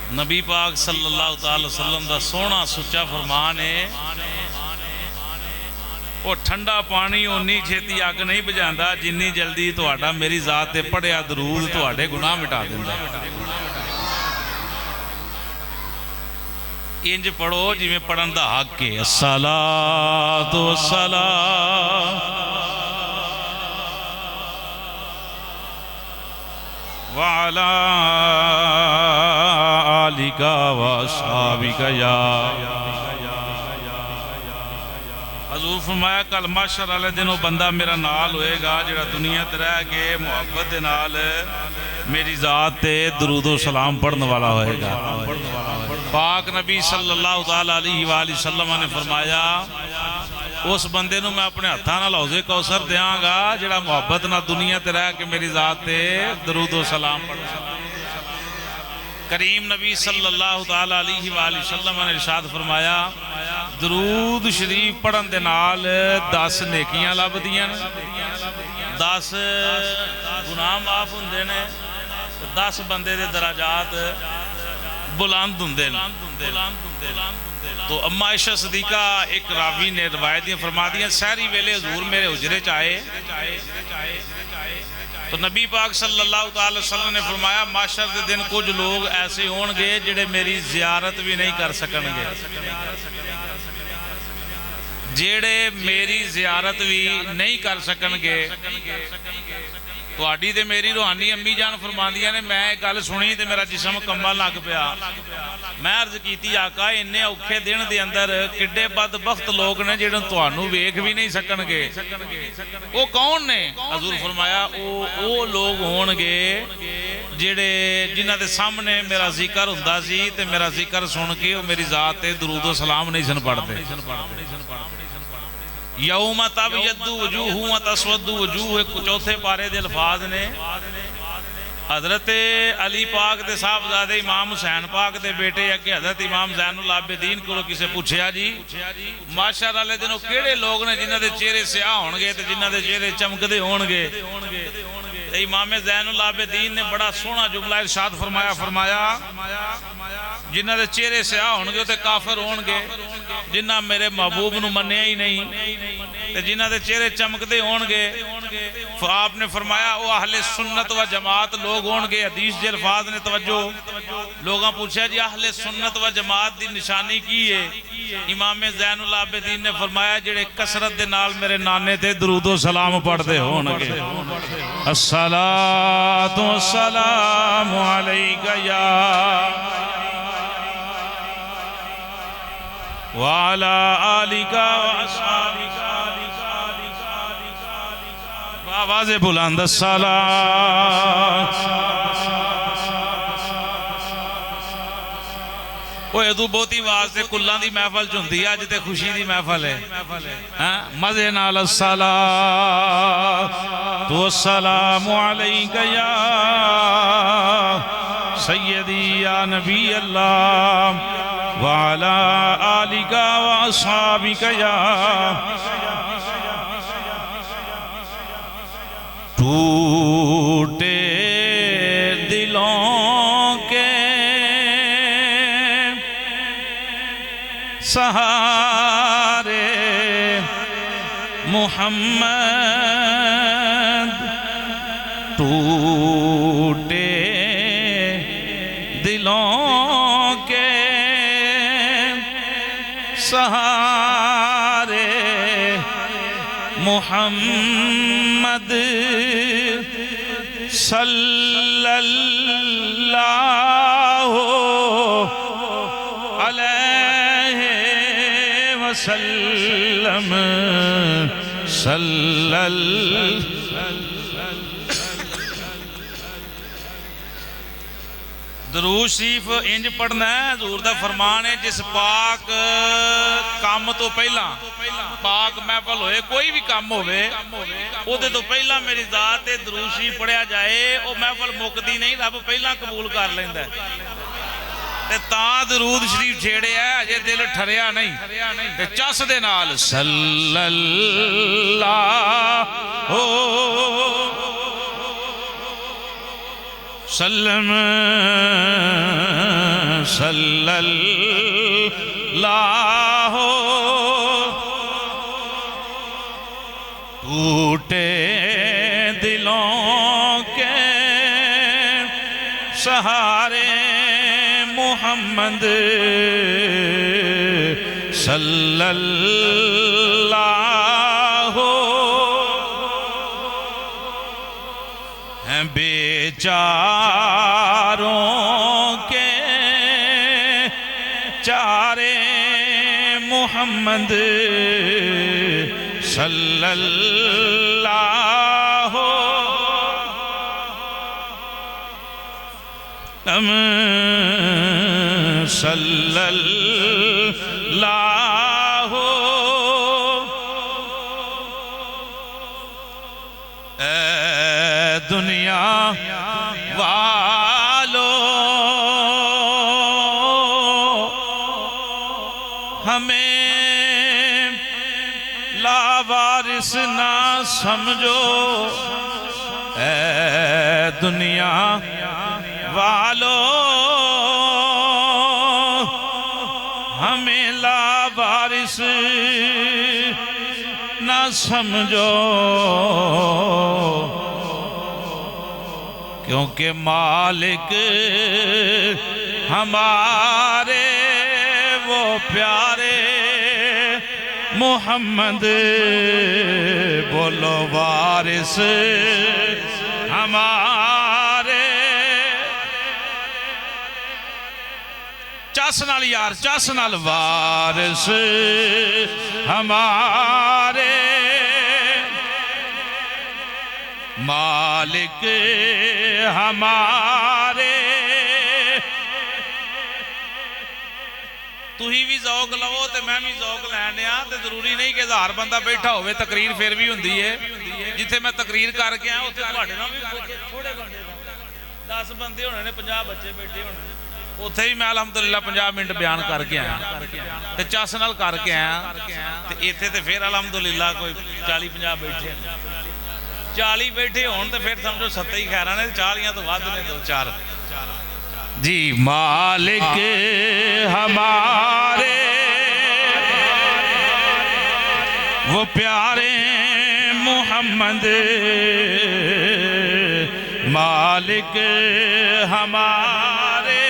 नबी पाक सल्लल्लाहु अलैहि वसल्लम का सोहना सुच्चा फरमान है, वो ठंडा पानी उन्नी छेती अग नहीं बुझाता जिन्नी जल्दी तुहाडा मेरी जात ते पढ़िया दरूद तुहाडे गुनाह मिटा दिंदा। इंज पढ़ो जिवें पढ़न दा हक है। अस्सलातु वस्सलाम वाला आलिका वसाबिका या। हजूर फरमाया कल माशर वाले दिन वो बंदा मेरा नाल होएगा जिहड़ा दुनिया ते रह के मुहब्बत दे नाल मेरी जात ते दरूद व सलाम पढ़ने वाला होएगा। पाक नबी सल्लल्लाहु अलैहि वसल्लम ने फरमाया उस बंदे नूं मैं अपने हत्थां नाल हौज़े कौसर देंगा जिहड़ा मुहब्बत नाल दुनिया ते रह के मेरी जात ते दरूद व सलाम पढ़े। करीम नबी सल्लल्लाहु अलैहि वसल्लम ने इरशाद फरमाया दरूद शरीफ पढ़न दे नाल 10 नेकियां लभदियां, 10 गुनाह माफ हुंदे ने, 10 बंदे दे दराजात बुलंद हुंदे ने। तो अम्मा आयशा सदीका एक रावी ने रवायत फरमा दिया सहरी वेले हजूर मेरे हुजरे च आए तो नबी पाक सल्लल्लाहु अलैहि वसल्लम ने फरमाया माशर के दिन कुछ लोग ऐसे होंगे जिहड़े मेरी जियारत भी नहीं कर सकणगे, जेड़े मेरी जियारत भी नहीं कर सकणगे। तुहाडी ते मेरी रूहानी अम्मी जान फरमांदियां ने मैं एक गल सुनी तो मेरा जिस्म कंबन लग पिया। मैं अर्ज कीती आका इन्ने औखे दिन दे अंदर किड्डे बदबख्त लोग ने जिहड़े तुहानू वेख भी नहीं सकणगे, वो कौन ने? हजूर फरमाया वो लोग होणगे जिहड़े जिन्हां दे सामने मेरा जिक्र हुंदा सी ते मेरा जिक्र सुन के वो मेरी जात ते दरूद व सलाम नहीं सन पढ़दे। यौम तबयद्दु वजूहु व तस्वद्दु वजूह चौथे पारे दे अल्फाज ने। हजरत अली पाक दे साहबजादे इमाम हुसैन पाक दे बेटे अगे हजरत इमाम ज़ैनुल आबिदीन को किसे पूछया जी माशर वाले दिन केड़े लोग ने जिन्हां दे चेहरे स्याह होणगे ते जिन्हां दे चेहरे चमकदे होणगे? इमाम ज़ैनुल आबिदीन ने बड़ा सोहना जुमला इरशाद फरमाया जिन्हां दे चेहरे स्याह होणगे ते काफिर होणगे, जिन्हां मेरे महबूब नूं मन्निया ही नहीं ते जिन्हां दे चेहरे चमकदे होणगे आपने फरमाया वो अहले सुन्नत व जमात लोग होणगे। हदीस दे अल्फाज ने तवज्जो लोगां पूछया जी अहले सुन्नत व जमात दी निशानी की है? इमाम ज़ैनुल आबिदीन ने फरमाया जिहड़े कसरत दे नाल मेरे नाने ते दरूद व सलाम पढ़दे होणगे। अस्सलातु वस्सलामु अलैका या वाला आलिका वअसहाबिका आवाज़े बुलंद सलाम। एदू बहुती आवाज़ ते कुल्लां दी महफल च हुंदी है, अज ते खुशी दी महफल है। मज़े नाल अस्सलातु वस्सलामु अलैका या सय्यदी या नबी अल्लाह वाला आलिका व अस्हाबिका या। टूटे दिलों के सहारे मुहम्मद, टूटे दिलों के सहारे मुहम्मद सल्लल्लाहु अलैहि वसल्लम दरूद शरीफ इंज पढ़ना है। हजूर दा फरमान है जिस पाक काम तो पहला पाक महफल होए कोई भी काम होवे ओदे तो पहला मेरी जात ते दरूद शरीफ पढ़िया जाए वो महफल मुकदी नहीं, रब पहला कबूल कर लैंदा है। ते तां दरूद शरीफ छेड़े है अजे दिल ठरिया नहीं ते चस दे नाल सल्लल्लाहु सल्लम सल्लल्लाहु टूटे दिलों के सहारे मोहम्मद सल्लल्लाहु हैं बेचारों के चारे मोहम्मद सल्लल्लाहु सल्लल्लाहु ए दुनिया वालों हमें लावारिस ना समझो ए दुनिया वालों हमें लावारिस ना समझो क्योंकि मालिक हमारे वो प्यारे मोहम्मद बोलो वारिस हमारे चस नाल यार चस नाल वारिस हमारे मालिक हमारे तुही भी जौक लवो तो मैं भी जौक लैन आ तो जरूरी नहीं कि 1000 बंदा बैठा हो तकरीर फिर भी होंगी है जिथे मैं तकरीर करके आया उत्थे तुहाडे नाल भी थोड़े बंदे 10 बंदे होने ने 50 बच्चे बैठे होने उत्थे भी मैं अलहमदुलिल्लाह 50 मिनट बयान करके आया ते चस नाल करके आया ते इत्थे ते फिर अलहमदुलिल्लाह कोई 40-50 बैठे 40 बैठे होन तो फिर समझो 70 ही खैर ने 40 तो वध ने 2-4 जी मालिक हमारे वो प्यारे मोहम्मद मालिक हमारे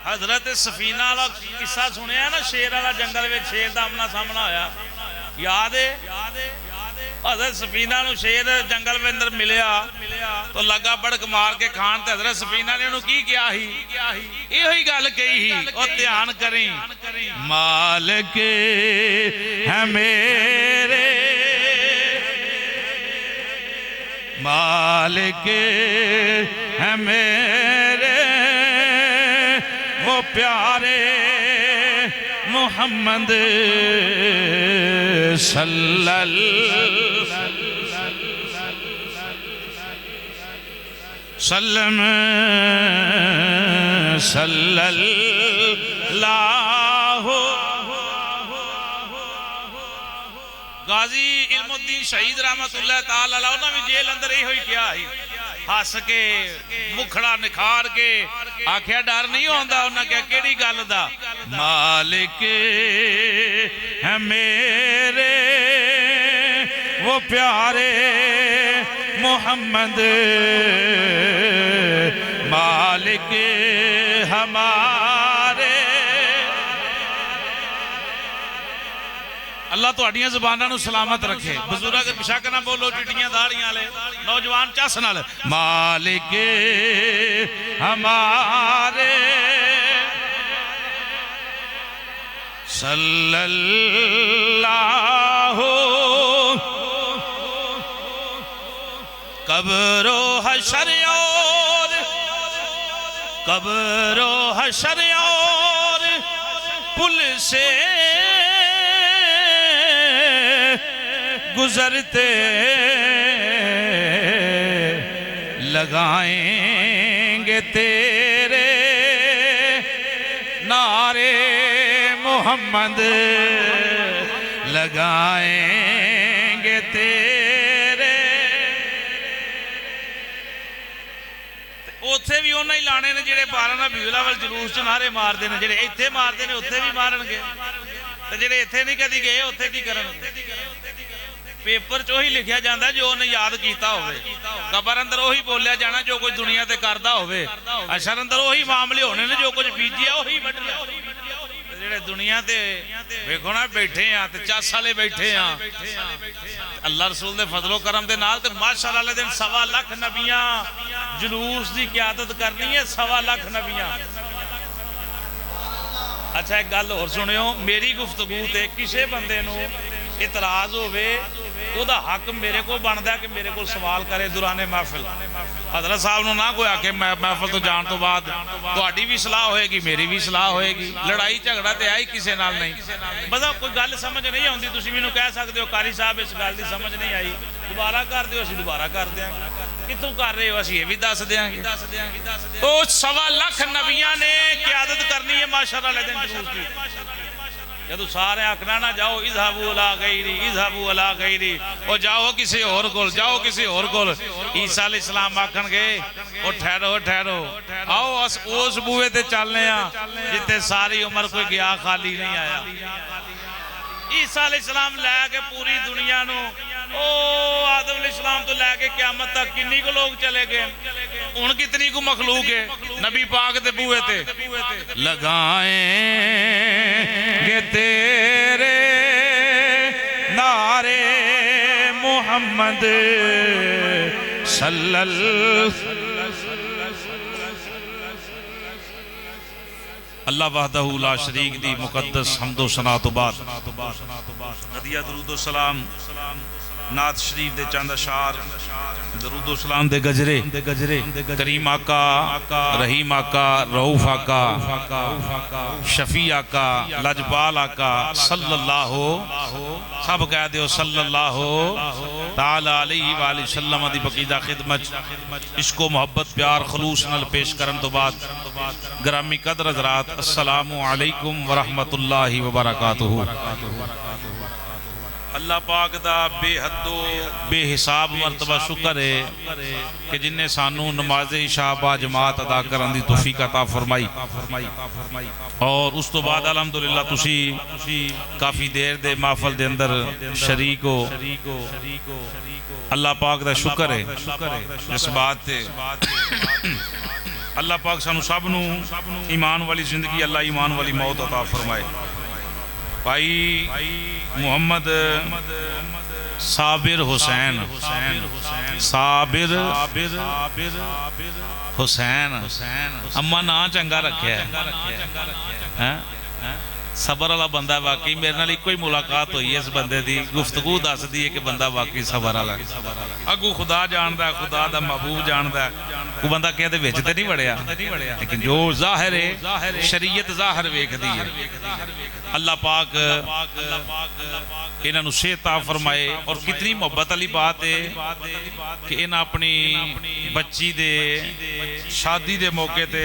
हजरत सफीना वाला किस्सा सुनिया ना शेर वाला जंगल में शेर का आमना सामना होया याद है हजरत सफीना नूं शेर जंगल में अंदर मिलिया तो लगा बड़क मार के खान ते हजरत सफीना ने उन्होंने की किया ही इहो ही गल कही ही और ध्यान करी मालिक है मेरे मालिक है मेरे वो प्यारे मोहम्मद सल्लल्लाहु गाजी इल्मुद्दीन शहीद रहमतुल्लाह ताला अलैह उन्होंने भी जेल अंदर यही किया हस के मुखड़ा निखार के आख्या डर नहीं होंदा उन्हें क्या केड़ी गल दा मालिक है मेरे वो प्यारे मोहम्मद मालिक हमारे अल्लाह तुहाडियां ज़ुबानां नूं सलामत रखे बुजुर्ग बेशक ना बोलो चिट्टियां दाड़ियां वाले नौजवान चस नाल मालिक हमारे सल्लल्लाहु कब्रो हशर और पुल से गुजरते लगाएंगे तेरे नारे मोहम्मद लगाएंगे तेरे ਉੱਥੇ ਵੀ ਉਹਨਾਂ ਹੀ ਲਾਣੇ ਨੇ ਜਿਹੜੇ 12 ਰਬੀਉਲ ਅਵਲ ਜਲੂਸ ਚ ਨਾਰੇ ਮਾਰਦੇ ਨੇ, ਜਿਹੜੇ ਇੱਥੇ ਮਾਰਦੇ ਨੇ ਉੱਥੇ ਵੀ ਮਾਰਨਗੇ, ਤੇ ਜਿਹੜੇ ਇੱਥੇ ਨਹੀਂ ਕਦੀ ਗਏ ਉੱਥੇ ਕੀ ਕਰਨਗੇ? पेपर च ही लिखिया जाता जो उन्हें याद किया होवे, कबर अंदर वही बोलिया जाना जो कुछ दुनिया ते करदा होवे, अशर अंदर वही मामले होने ने जो कुछ बीजिया वही वढिया। जेड़े दुनिया ते वेखो ना बैठे हैं ते चस वाले बैठे हैं अल्लाह रसूल दे फजलो करम दे नाल ते माशाअल्लाह वाले दिन 1.25 लाख नबियां जुलूस की क़यादत करनी है, 1.25 लाख नबियां। अच्छा एक गल होर सुनियो, मेरी गुफ्तगू ते किसी बंदे नूं इतराज होवे ओदा हक मेरे को बनता कि मेरे को सवाल करे दुराने महफिल। हजरत साहब ने ना कोई आके महफिल तो जाने तो बाद तुहाडी भी सलाह होएगी, मेरी भी सलाह होएगी, लड़ाई झगड़ा तो आई किसी नाल नहीं। मतलब कोई गल समझ नहीं आती, तुसीं मैनूं कह सकते हो कारी साहब इस गल की समझ नहीं आई, दोबारा कर दिओ, असीं दोबारा कर देंगे। कितों कर रहे हो असीं ये भी दस देंगे। तो 1.25 लाख नबियां ने क़यादत करनी है माशर वाले दिन जलूस की। जदों सारे आखना ना जाओ इज़हाबू अला गैरी, इज़हाबू अला गैरी, और जाओ किसी और कोल, जाओ किसी और कोल। ईसा अलैहिस्सलाम आखणगे ओ ठहरो ठहरो, आओ उस बूहे ते चलने आ जिथे सारी उम्र कोई गया खाली नहीं आया। ईसा अलैहिस्सलाम लैके पूरी दुनिया नूं ओ आदम अलैहिस्सलाम तो लैके क़यामत तक किन्नी को लोग चले गए, हुण कितनी को मखलूक है नबी पाक दे बूहे ते लगाएंगे तेरे नारे मोहम्मद सल्लल्लाहु। अल्लाह वहदहू ला शरीक दी मुकद्दस हम्दो सना तो बाद हदिया दरूदो सलाम नात शरीफ दे चंद अशार दरूदो सलाम दे गजरे करीम आका रहीम आका रऊफ आका शफी आका लजपाल आका सल्लल्लाहु, सब कह दियो सल्लल्लाहु ताला अलैहि वसल्लम दी बकीदा खिदमत इश्को मोहब्बत प्यार खलूस नाल पेश करन तो बाद ग्रामी कदर हज़रात अस्सलामु अलैकुम व रहमतुल्लाहि व बरकातुहू। अल्लाह पाक दा बेहदो बेहिसाब मरतबा शुक्र है कि जिन्हें सानू नमाज इशा बा जमात अदा करने की तौफीक अता फरमाई। और उस तो बाद अलहमदुलिल्लाह तुसी काफ़ी देर दे महफल दे अंदर शरीक हो, अल्लाह पाक दा शुक्र है इस बात ते। अल्लाह पाक सानू सब नू ईमान वाली जिंदगी, अल्लाह ईमान वाली मौत अता फरमाए। भाई मोहम्मद साबिर हुसैन, साबिर हुसैन, अम्मा ना चंगा रखे है, सबर वाला बंदा। वाकई मेरे नाल इको ही मुलाकात हुई है इस बंदे की, गुफ्तगू दस दी है कि बंदा वाकई सबर वाला। अगू खुदा जानता है, खुदा दा महबूब जानता है, वो बंदा कहते विच ते नहीं वड़िया, लेकिन जो जाहिर है शरीयत जाहिर वेखदी है। अल्लाह पाक इन्हां नूं सेहत फरमाए। और कितनी मोहब्बत वाली बात है कि इन्हां अपनी बच्ची दे शादी दे मौके ते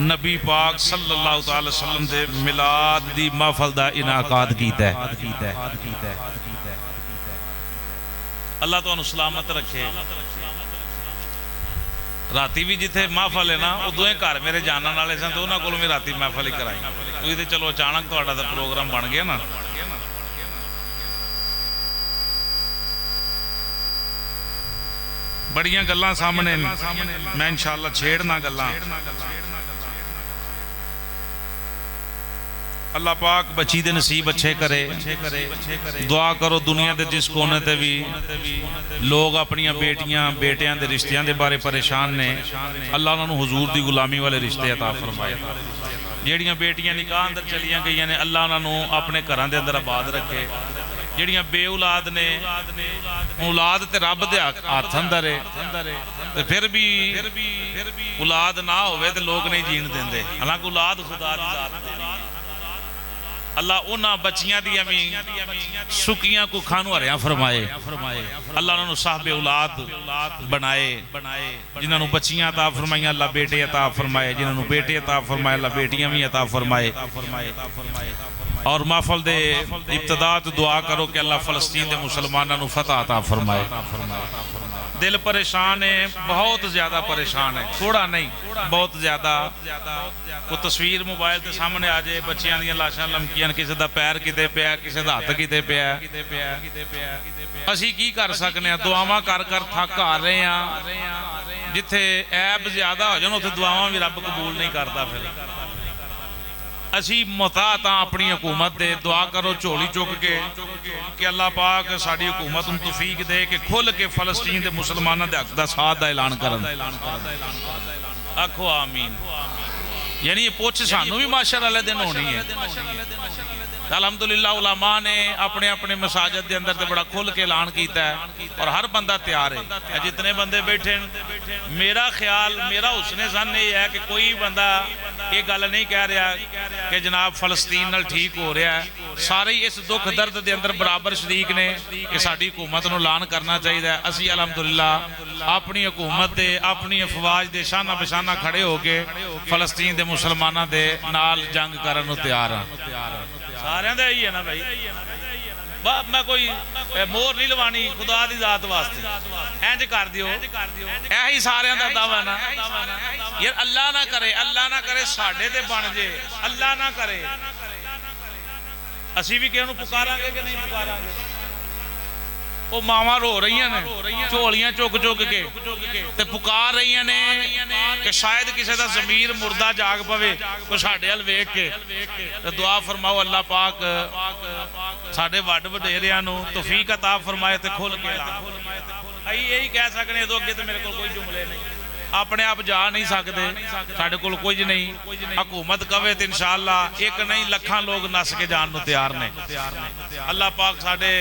नबी पाक सल्लल्लाहु अलैहि वसल्लम दे मिलाद दी महफल दा इनाकाद कीता है। अल्लाह तुहानूं सलामत रखे। राती भी जिथे महफल है ना उदों ही घर मेरे जानने वाले सन, तो उन्होंने को भी राती महफल ही कराई। कोई तो चलो अचानक तुहाडा तो प्रोग्राम बन गया ना। बड़ियां गल्लां सामने मैं इंशाअल्लाह छेड़ना गल्लां। अल्लाह पाक बची दे नसीब अच्छे करे। दुआ करो दुनिया के जिस कोने ते भी लोग अपनियां बेटियां बेटियां दे रिश्तियां दे बारे परेशान ने, अल्लाह उन्होंने हुजूर दी गुलामी वाले रिश्ते अता फरमाए। जेड़ियां बेटियां निकाह अंदर चलियां गई ने, अल्लाह उन्होंने अपने घरां दे अंदर आबाद रखे। जेड़ियां बेऔलाद ने, औलाद ते रब दे हथ अंदर है, फिर भी औलाद ना होवे ते लोग नहीं जीण देंदे, हालांकि औलाद खुदा दी जात देनी। अल्लाह उन्हां बच्चियां दियां भी सुकियां कुखां नूं हरियां फरमाए। अल्लाह उन्हां नूं साहबे औलाद बनाए, जिन्हां नूं बच्चियां अता फरमाइयां अल्लाह बेटे अता फरमाए, जिन्हां नूं बेटे अता फरमाए अल्लाह बेटियां भी अता फरमाए। और महफल दे इब्तिदा तो दुआ करो कि अल्लाह फलस्तीन दे मुसलमानां नूं फतह अता फरमाए। दिल परेशान है, बहुत ज़्यादा परेशान है, थोड़ा नहीं बहुत ज़्यादा। कोई तस्वीर मोबाइल के सामने आ जाए, बच्चियां दी लाशां लमकियां, किसी का पैर किते पिया, किसी का हत्थ किते पिया, असीं की कर सकने? दुआवां कर कर थक आ रहे हैं। जिथे ऐब ज्यादा हो जाए उत्थे दुआवां भी रब कबूल नहीं करता। फिर असी मुहतात हाँ अपनी हुकूमत दे। दुआ करो झोली चुक के कि अल्लाह पाक साड़ी हुकूमत नूं तौफीक दे कि खुल के फलस्तीन के मुसलमानों के हक दा साथ दा ऐलान करन। आखो आमीन। यानी ये पुछ सानू भी माशर वाले दिन होनी है। अलहमदुलिल्लाह उलमा ने अपने अपने मसाजिद के अंदर तो बड़ा खुल के ऐलान किया है और हर बंदा तैयार है। जितने बंदे बैठे मेरा ख्याल मेरा हुस्ने ज़न ये है कि कोई बंदा ये गल नहीं कह रहा कि जनाब फलस्तीन नाल ठीक हो रहा है। सारे इस दुख दर्द के अंदर बराबर शरीक ने कि साडी हुकूमत नूं ऐलान करना चाहिए। असी अलहमदुलिल्लाह अपनी हुकूमत दे अपनी अफवाज दे शाना बशाना खड़े होके फलस्तीन के मुसलमानों के नाल जंग करन नूं तैयार हाँ। सारे का ही है ना भाई। मैं कोई मोहर नहीं लवानी खुदा दी जात वास्ते, इंज कर दियो, यही सारे का दावा ना यार। अल्लाह ना करे साडे ते बन जे, अल्लाह ना करे असी भी किहनूं पुकारांगे कि नहीं पुकारांगे। वो मावां रो रही ने झोलियां चुक चुक के ते पुकार रही ने कि शायद किसी का जमीर मुर्दा जाग पवे कोई साडे हल वेख के। तो दुआ फरमाओ अल्लाह पाक साडे वड वडेरियां नूं तौफीक अता फरमाए ते खुल के असीं यही कह सकने। तो अगे तो मेरे को कोई जुमले नहीं, अपने आप जा नहीं सकते, साडे कोल कुछ नहीं। हुकूमत कवे तो इंशाअल्लाह एक नहीं लखां लोग नस के जान नूं तैयार ने। अल्लाह पाक साडे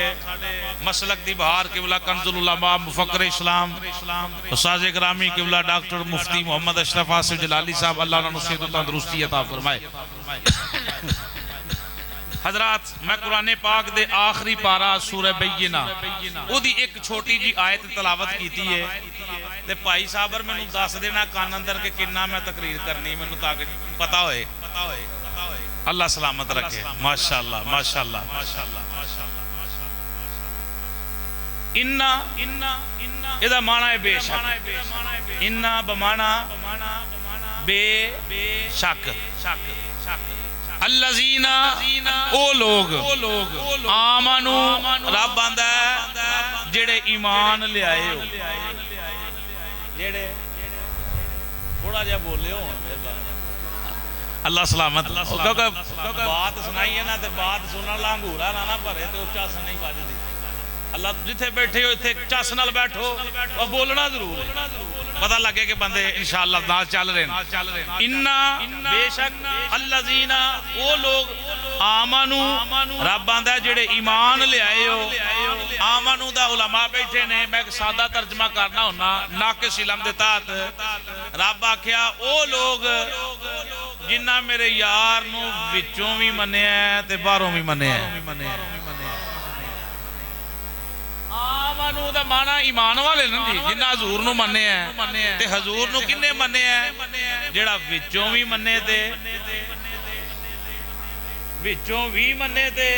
मसलक दी बहार किबला कंजुल उलमा मुफक्कर इस्लाम उस्ताद ग्रामी किबला डॉक्टर मुफ्ती मोहम्मद अशरफ आसिफ जलाली साहब अल्लाह उन्हां नूं सेहत तंदुरुस्ती अता फरमाए। हजरात मैं कुरान पाक दे आखिरी पारा सूरह बैयिना उदी एक छोटी जी आयत तलावत की है ते भाई साहब मैनू दस देना कान अंदर के किन्ना मैं तकरीर करनी मैनू ताकि पता होए। अल्लाह सलामत रखे। माशाअल्लाह माशाअल्लाह माशाअल्लाह। इन्ना इन्ना इहदा माना है बेशक। इन्ना बमाना बेशक। अल्लज़ीना ओ लोग आमनू रब आंदा है जेड़े ईमान ले आए हो। जेड़े थोड़ा जिहा बोले हो अल्लाह सलामत। क्योंकि बात सुनाई है ना तो बात सुनने ला अंगूरा ना भरे तो चस नहीं बजदी। अल्लाह जिथे बैठे हो इत्थे चस नाल बैठो और बोलना जरूर है, पता लगे कि बंदे इंशाअल्लाह नाल चल रहे हैं। इन्ना बेशक अल्लज़ीना वो लोग आमनू रब आंदा है जेड़े ईमान ले आए हो। आमनू दा उलमा बैठे ने, मैं एक सादा तर्जमा करना हुन्ना नाकिस इल्म दे तहत। रब आख्या ओ लोग जिन्ना मेरे यार नू विचों भी मन्निया ते बाहरों भी मन्निया। आमनू दा माना ईमान वाले ना जी, जिन्ना हजूर नू मन्ने ते हजूर नू किन्ने मन्ने जेड़ा विचों भी मन्ने ते विचों भी मन्ने ते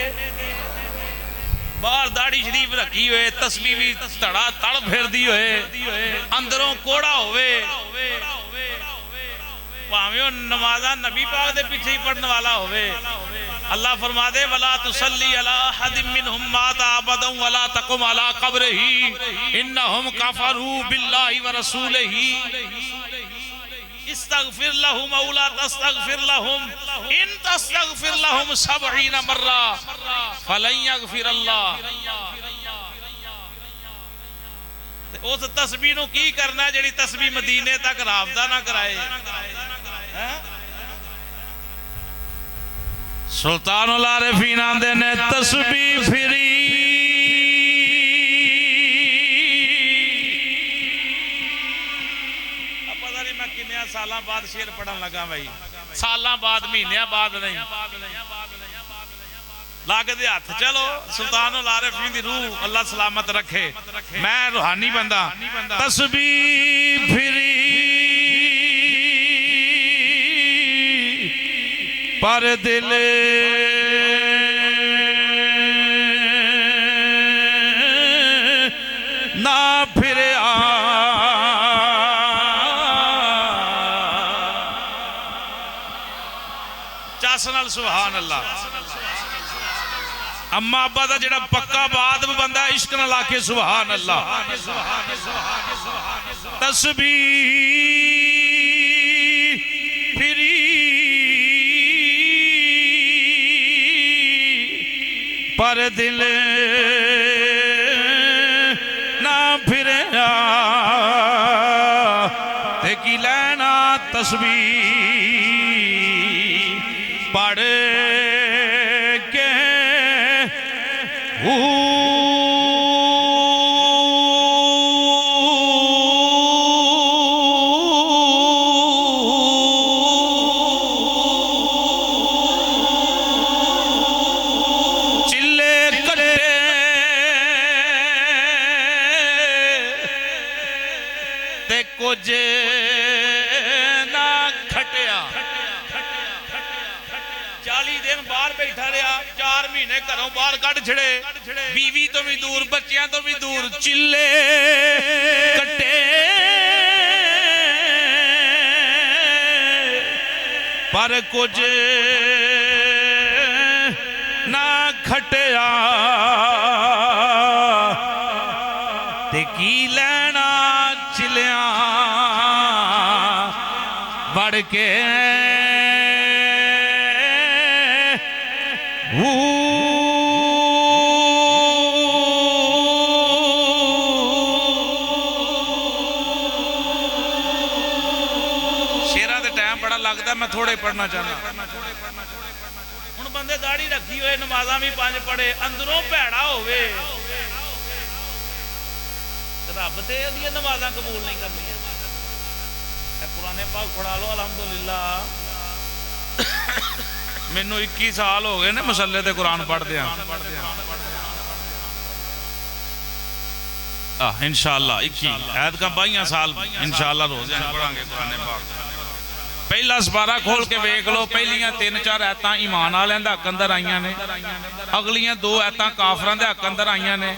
बाहर दाढ़ी शरीफ रखी हुए तस्बीह भी धड़ा तड़ फिरदी होए अंदरों कोड़ा होवे भावें नमाज़ा नबी पाक दे पीछे ही पढ़ने वाला होवे। अल्लाह फरमा दे वला तुसल्ली अला अहदिम मिनहुम माता अबदन वला तकुम अला कब्रिही इन्नहुम कफरू बिल्लाहि व रसूलिही इस्तगफिर लहुम औ ला तस्तगफिर लहुम इन तस्तगफिर लहुम 70 मर्रा फलन यगफिर अल्लाह। उस तस्बीह नूं की करना है जेड़ी तस्बीह मदीने तक राबता ना कराए। सुल्तानुल आरिफीन आंदे ने तस्बीह फिरी पता नहीं मैं किन्ने साल बाद शेर पढ़न लगा भाई, साल बाद महीने बाद नहीं लागे दे हाथ। चलो सुल्तानुल आरिफीन दी रूह अल्लाह सलामत रखे। मैं रूहानी बंदा। तस्बीह फिरी पर दिल ना फिर इखलास नाल सुभान अल्लाह। अम्मा अब्बा दा जेड़ा पक्का बात बंदा इश्क नाल आके सुभान अल्लाह। तस्बीह फिरी पर दिल ना फिरे ते की लेना तस्बीह पढ़ के कुछ ना खटिया 40 दिन बाहर बैठा रहा, 4 महीने घरों बाहर कट छड़े, बीवी तो भी दूर, बच्चियां तो भी दूर, चिल्ले कट्टे पर कुछ ना खटिया ते की लेना चिलिया बढ़ के शेरा दे टाइम बड़ा लगता, मैं थोड़े पढ़ना चाहना। हुण बंदे दाढ़ी रखी हुए, नमाज़ां भी 5 पढ़े, अंदरों भैड़ा होवे, रब ते ओहदियां नमाज़ां कबूल नहीं करनियां। कुराने पाक पढ़ा लो अलहमदुलिल्लाह। मैनू 21 साल हो गए ने मसले ते कुरान पढ़दे इंशाअल्लाह 21 ऐद का 22 साल इंशाअल्लाह रोज़ पढ़ांगे कुराने पाक। पहला सपारा खोल के वेख लो, पहलियां 3-4 ऐतां ईमान वालियां दे हक अंदर आईयां ने, अगलियां 2 ऐतां काफरां दे हक अंदर आईयां ने,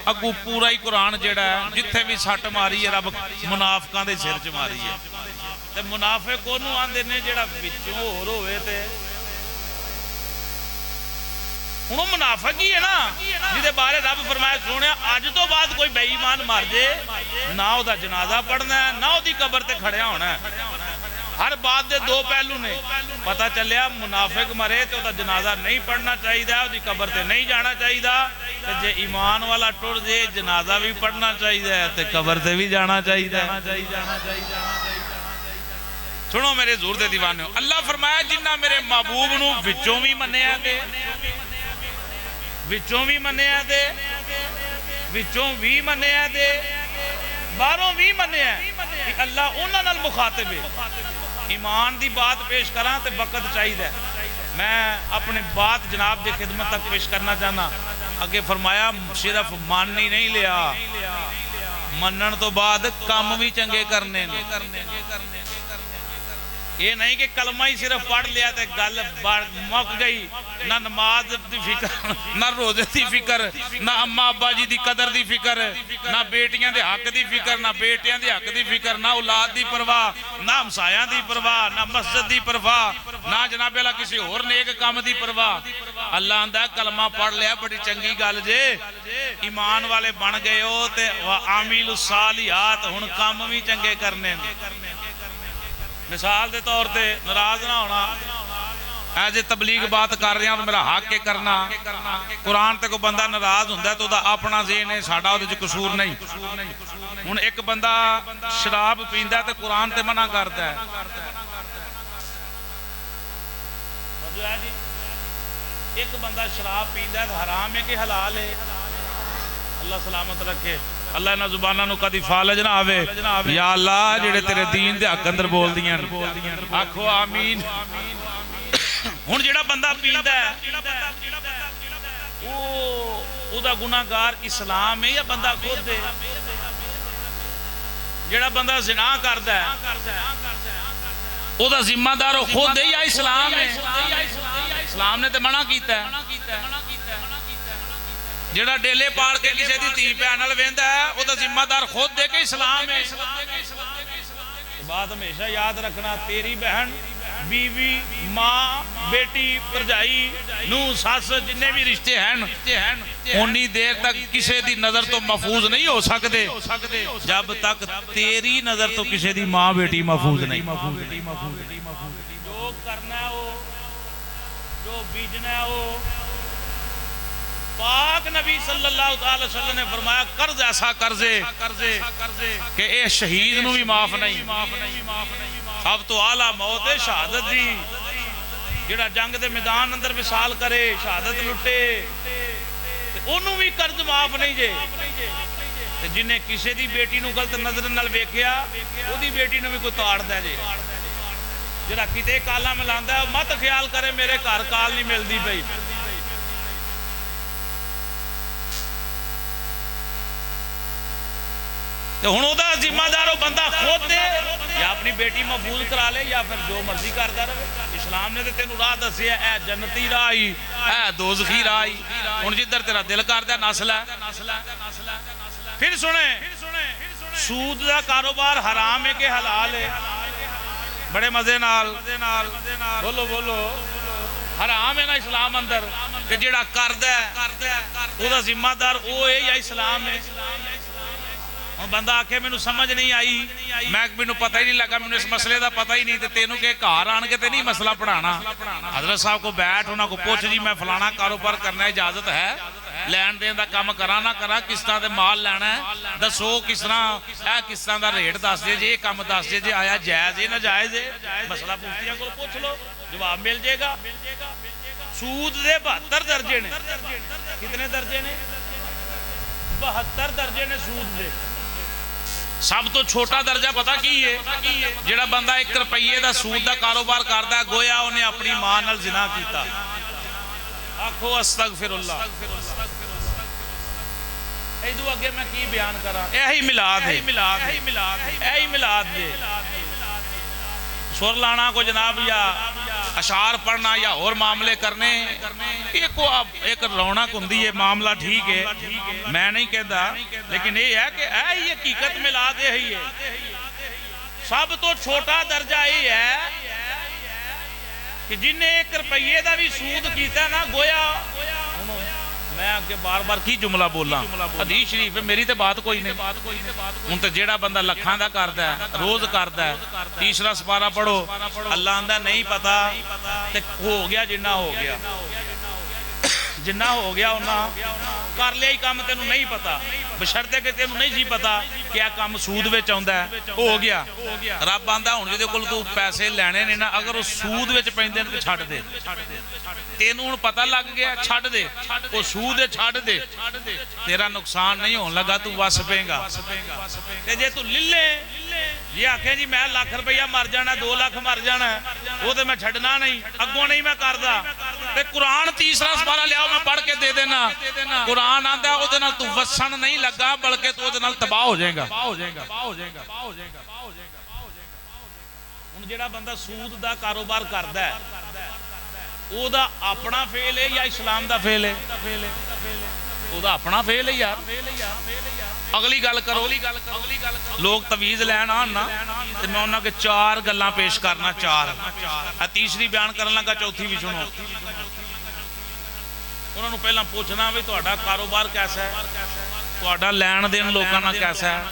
अगू पूरा ही कुरान जेड़ा है जिथे भी सट मारी है रब मुनाफिकां दे सिर च मारी है। ते मुनाफिक ओनू आंदे ने जेड़ा विचों होर होवे ते हुण मुनाफिक ही है ना, जिहदे बारे रब फरमाया सोहणिया अज तो बाद कोई बेईमान मर जे ना ओहदा जनाजा पढ़ना है ना ओहदी कबर ते खड़िया होना है। हर बात दे 2 पहलू ने। पता चलिया मुनाफिक मरे तो ओहदा जनाजा नहीं पढ़ना चाहिए, ओहदी कबर ते नहीं जाना चाहिए, ते जे ईमान वाला टुर जे जनाजा भी पढ़ना चाहिए ते कबर ते भी जाना चाहिए। सुनो मेरे ज़ोर दे दीवाने, अल्लाह फरमाया जिन्ना मेरे महबूब नू विचों भी मन्निया ते विचों भी मन्निया ते विचों भी मन्निया ते बाहरों भी मन्निया, अल्लाह उन्हां नाल मुखातिब है। ईमान दी बात पेश करा तो वक्त चाहिए, मैं अपने बात जनाब की खिदमत तक पेश करना चाहना। अगे फरमाया सिर्फ मन ही नहीं लिया, मनन तो बाद काम भी चंगे करने। ये नहीं कि कलमा ही सिर्फ पढ़ लिया तो गल मुक गई, ना नमाज की फिक्र, ना रोजे की फिक्र, ना अम्मा अब्बा जी की कदर की फिक्र, ना बेटियां के हक की फिक्र, ना बेटियां के हक की फिक्र, ना औलाद की परवाह, ना हमसाया की परवाह, ना मस्जिद की परवाह, ना जनाब अल्लाह किसी होर नेक काम की परवाह। अल्लाह आंदा कलमा पढ़ लिया बड़ी चंगी गल जे, ईमान वाले बन गए हो ते आमिलु सालिहात, हुण काम भी चंगे करने। मिसाल के तौर पर नाराज ना होना, एज ए तबलीग बात कर रहा तो मेरा हक है करना। कुरान ते कोई बंदा नाराज होंदा तो अपना ज़हन है, साडा उहदे च कसूर नहीं। हुण एक बंदा शराब पींदा ते कुरान ते मना करदा है, एक बंदा शराब पींदा तो हराम है कि हलाल है? अल्लाह सलामत रखे, अल्लाह इन्हां जुबानां नूं कदी फालज ना आवे। या अल्लाह जेड़े तेरे दीन दे हक अंदर बोलदियां आखो आमीन। हुण जेड़ा बंदा पींदा है ओहदा गुनाहगार इस्लाम है या बंदा खुद है? जेड़ा बंदा ज़िना करदा है ओहदा जिम्मेदार खुद है या इस्लाम है? इस्लाम ने तो मना कीता है। जेड़ा डेले पाल के किसी की धी भैन नाल वेंदा है ओहदा जिम्मेदार खुद है कि इस्लाम है? बात हमेशा याद रखना, तेरी बहन बीवी मां बेटी भरजाई नूं सस जिन्ने भी रिश्ते हैं उन्नी देर तक किसी की नजर तो महफूज नहीं हो सकते जब तक तेरी नजर तो किसी की मां बेटी महफूज नहीं। जो करना है वो, जो बीजना है वो, पाक नबी सल्लल्लाहु अलैहि वसल्लम ने फरमाया कर्ज ऐसा कर्जे कि ये शहीद नूं भी माफ नहीं। सब तो आला मौत है शहादत दी, जिहड़ा जंग दे मैदान अंदर विसाल करे शहादत लुटे ओनू भी कर्ज माफ नहीं जे। जिन्हें किसी की बेटी नूं गलत नजर नाल वेखिया ओदी बेटी नूं भी कोई ताड़दा जे। जिहड़ा किते काला मिलांदा मत ख्याल करे मेरे घर काल नहीं मिलती पई। तो हुण ओदा जिम्मेदार बंदा खुद दे या अपनी बेटी महफूज करा ले या फिर जो मर्जी करता रहे। इस्लाम ने तो तेनू राह दसिया है जन्नती राह ही है दोज़खी राह ही। हुण जिधर तेरा दिल करदा नस्ल है। फिर सुने सूद का कारोबार हराम है कि हलाल है? बड़े मजे नाल बोलो बोलो हराम है ना इस्लाम अंदर कि जिहड़ा करदा ओदा जिम्मेदार वो है या इस्लाम है? बंदा आखे मैनू समझ नहीं आई, मैनू पता ही नहीं लगा, मैनू इस मसले का पता ही नहीं। तो तेनू के घर आन के नहीं मसला पढ़ाना। हजरत साहब को बैठ उन्होंने को पूछ जी मैं फलाना कारोबार करना इजाजत है, लैन देन का काम करा ना करा, किस तरह के माल लेना है दसो, किस तरह किस तरह का रेट दस दे जे, काम दस दे जे, आया जायज है ना जायज है, मसला मुफ्तियां को पूछ लो जवाब मिल जाएगा। सूद दे 72 दर्जे ने। कितने दर्जे ने? 72 दर्जे ने सूद दे। सब तो छोटा दर्जा पता की है? जिहड़ा बंदा 1 रुपये का सूद का कारोबार करता है गोया उन्हें अपनी मां नाल जिना कीता। आखो अस्तगफिरुल्लाह। इदू अगे मैं की बयान करा? यही मिलाद है, यही मिलाद है। सुर लाना को जनाब या अशार पढ़ना या और मामले करने एक रौनक होंदी है, मामला ठीक है मैं नहीं कहता, लेकिन ये है कि यही हकीकत मिलाद यही है। सब तो छोटा दर्जा ये है कि जिन्हें 1 रुपये का भी सूद किया ना गोया। मैं आगे बार बार की जुमला बोला, हदीस शरीफ है, मेरी तो बात कोई नहीं। हुण तो जेड़ा बंदा लखां दा करदा है रोज करदा है, तीसरा सपारा पढ़ो अल्लाह आंदा नहीं पता ते हो गया जिन्ना हो गया, जिन्ना हो गया उन्ना कर लिया ही काम, तेनू नहीं पता बशर्ते कि तेनू नहीं सी पता क्या काम सूद विच आउंदा है, हो गया। रब आंदा हुण जिहदे कोल तू पैसे लैणे ने ना अगर वो सूद विच पैंदे ने ते छड्ड दे, तेनू हुण पता लग गया छड्ड दे, वो सूद छड्ड दे, तेरा नुकसान नहीं होने लगा, तू वस पेगा। ते जे तू लिले जे आखे जी मैं लाख रुपया मर जाना 2 लाख मर जाना वो तो मैं छड्डना नहीं, अगों नहीं मैं करदा। ते कुरान तीसरा सपारा लियाओ मैं पढ़ के दे देना, कुरान आंदा ओदे नाल तू वसन नहीं लगा बल्कि तू ओदे नाल तबाह हो जाएगा। हुण जेड़ा बंदा सूद दा कारोबार करदा है ओदा अपना फेल है या इस्लाम दा फेल है? ओदा अपना फेल है यार। अगली गल करो, लोग तवीज लैन आन ना ते मैं उन्हां के 4 गल्लां पेश करना, 4 तीसरी बयान करन लगा, चौथी भी सुनो। उन्होंने पहला पूछना भी तुहाडा कारोबार कैसा है, तुहाडा लैन देन लोकां नाल कैसा है।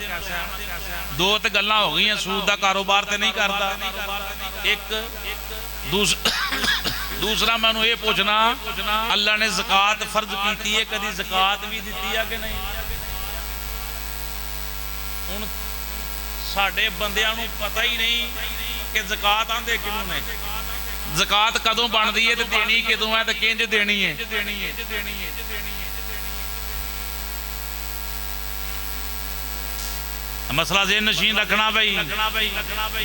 2 तो गल्लां हो गई, सूद दा कारोबार ते नहीं करदा, दूसरा मैं ये पूछना अल्लाह ने ज़कात फर्ज की है, कभी ज़कात भी दी है कि नहीं? हुण साडे बंदियां नूं पता ही नहीं कि ज़कात आंदे किनूं ने, ज़कात कदों बनदी है ते देनी कदों है ते किंज देनी है। मसला जे नशीन रखना भाई,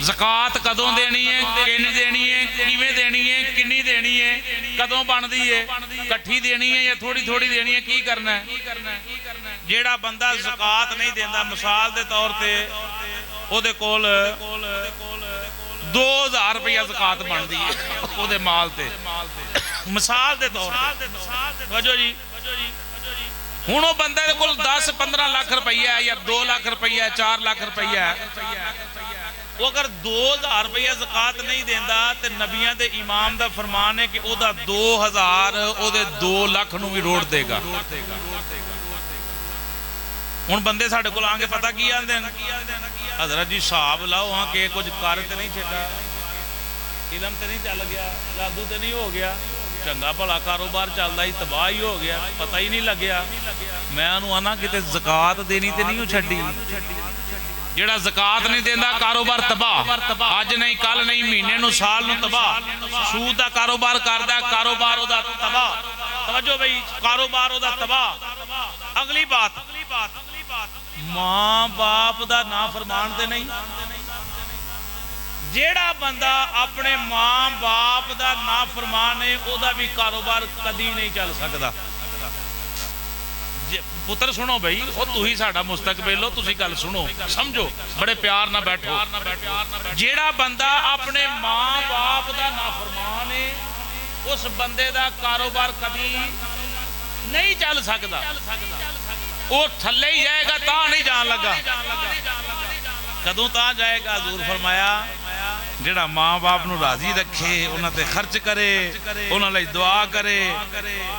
ज़कात कदों देनी है, किन देनी है, किवें देनी है, किन्नी देनी है, कदों बनदी है, इकट्ठी देनी है या थोड़ी थोड़ी देनी है, की करना है। जेड़ा बंदा ज़कात नहीं देंदा मिसाल दे तौर पे ओदे कोल 2000 रुपया ज़कात बनदी है ओदे माल ते, मिसाल दे तौर पे वजो जी। हुण वो बंदे को 10-15 लाख रुपया या 2 लाख रुपया 4 लाख रुपया वो अगर 2000 रुपया ज़कात नहीं देंदा तो नबियां दे इमाम दा फरमान है कि ओदा 2000 ओदे 2 लाख नूं भी रोड़ देगा। हुण बंदे साडे कोल आके पता की आंदे ने, हज़रत जी हिसाब लाओ हाँ कि कुछ कर तो नहीं छड्डा, इलम तो नहीं चल गया, जादू तो नहीं हो गया, चंगा भला कारोबार चलता ही तबाह ही हो गया, पता ही नहीं लग्या। मैं उन्होंने आना कि ज़कात देनी तो नहीं छड्डी। जेड़ा ज़कात नहीं देंदा कारोबार तबाह, अज नहीं कल नहीं महीने नूं साल नूं तबाह। सूद का कारोबार करदा कारोबार ओदा तबाह। तवज्जो भाई, कारोबार ओदा तबाह। अगली बात, मां बाप दा नाफरमान ते नहीं। जेड़ा बंदा अपने मां बाप दा नाफरमान है ओदा भी कारोबार कदी नहीं चल सकता। पुत्र सुनो भाई, वो तुही साडा मुस्तकबिल हो, तुसी गल सुनो समझो, बड़े प्यार ना बैठो। जेड़ा बंदा अपने मां बाप दा नाफरमान है उस बंदे दा कारोबार कदी नहीं चल सकता। वो थल्ले ही जाएगा ता नहीं जान लगा। कदों ता जाएगा? हजूर फरमाया जेड़ा मां बाप नूं राजी रखे, उन्हां ते खर्च करे, उन्हां लई दुआ करे,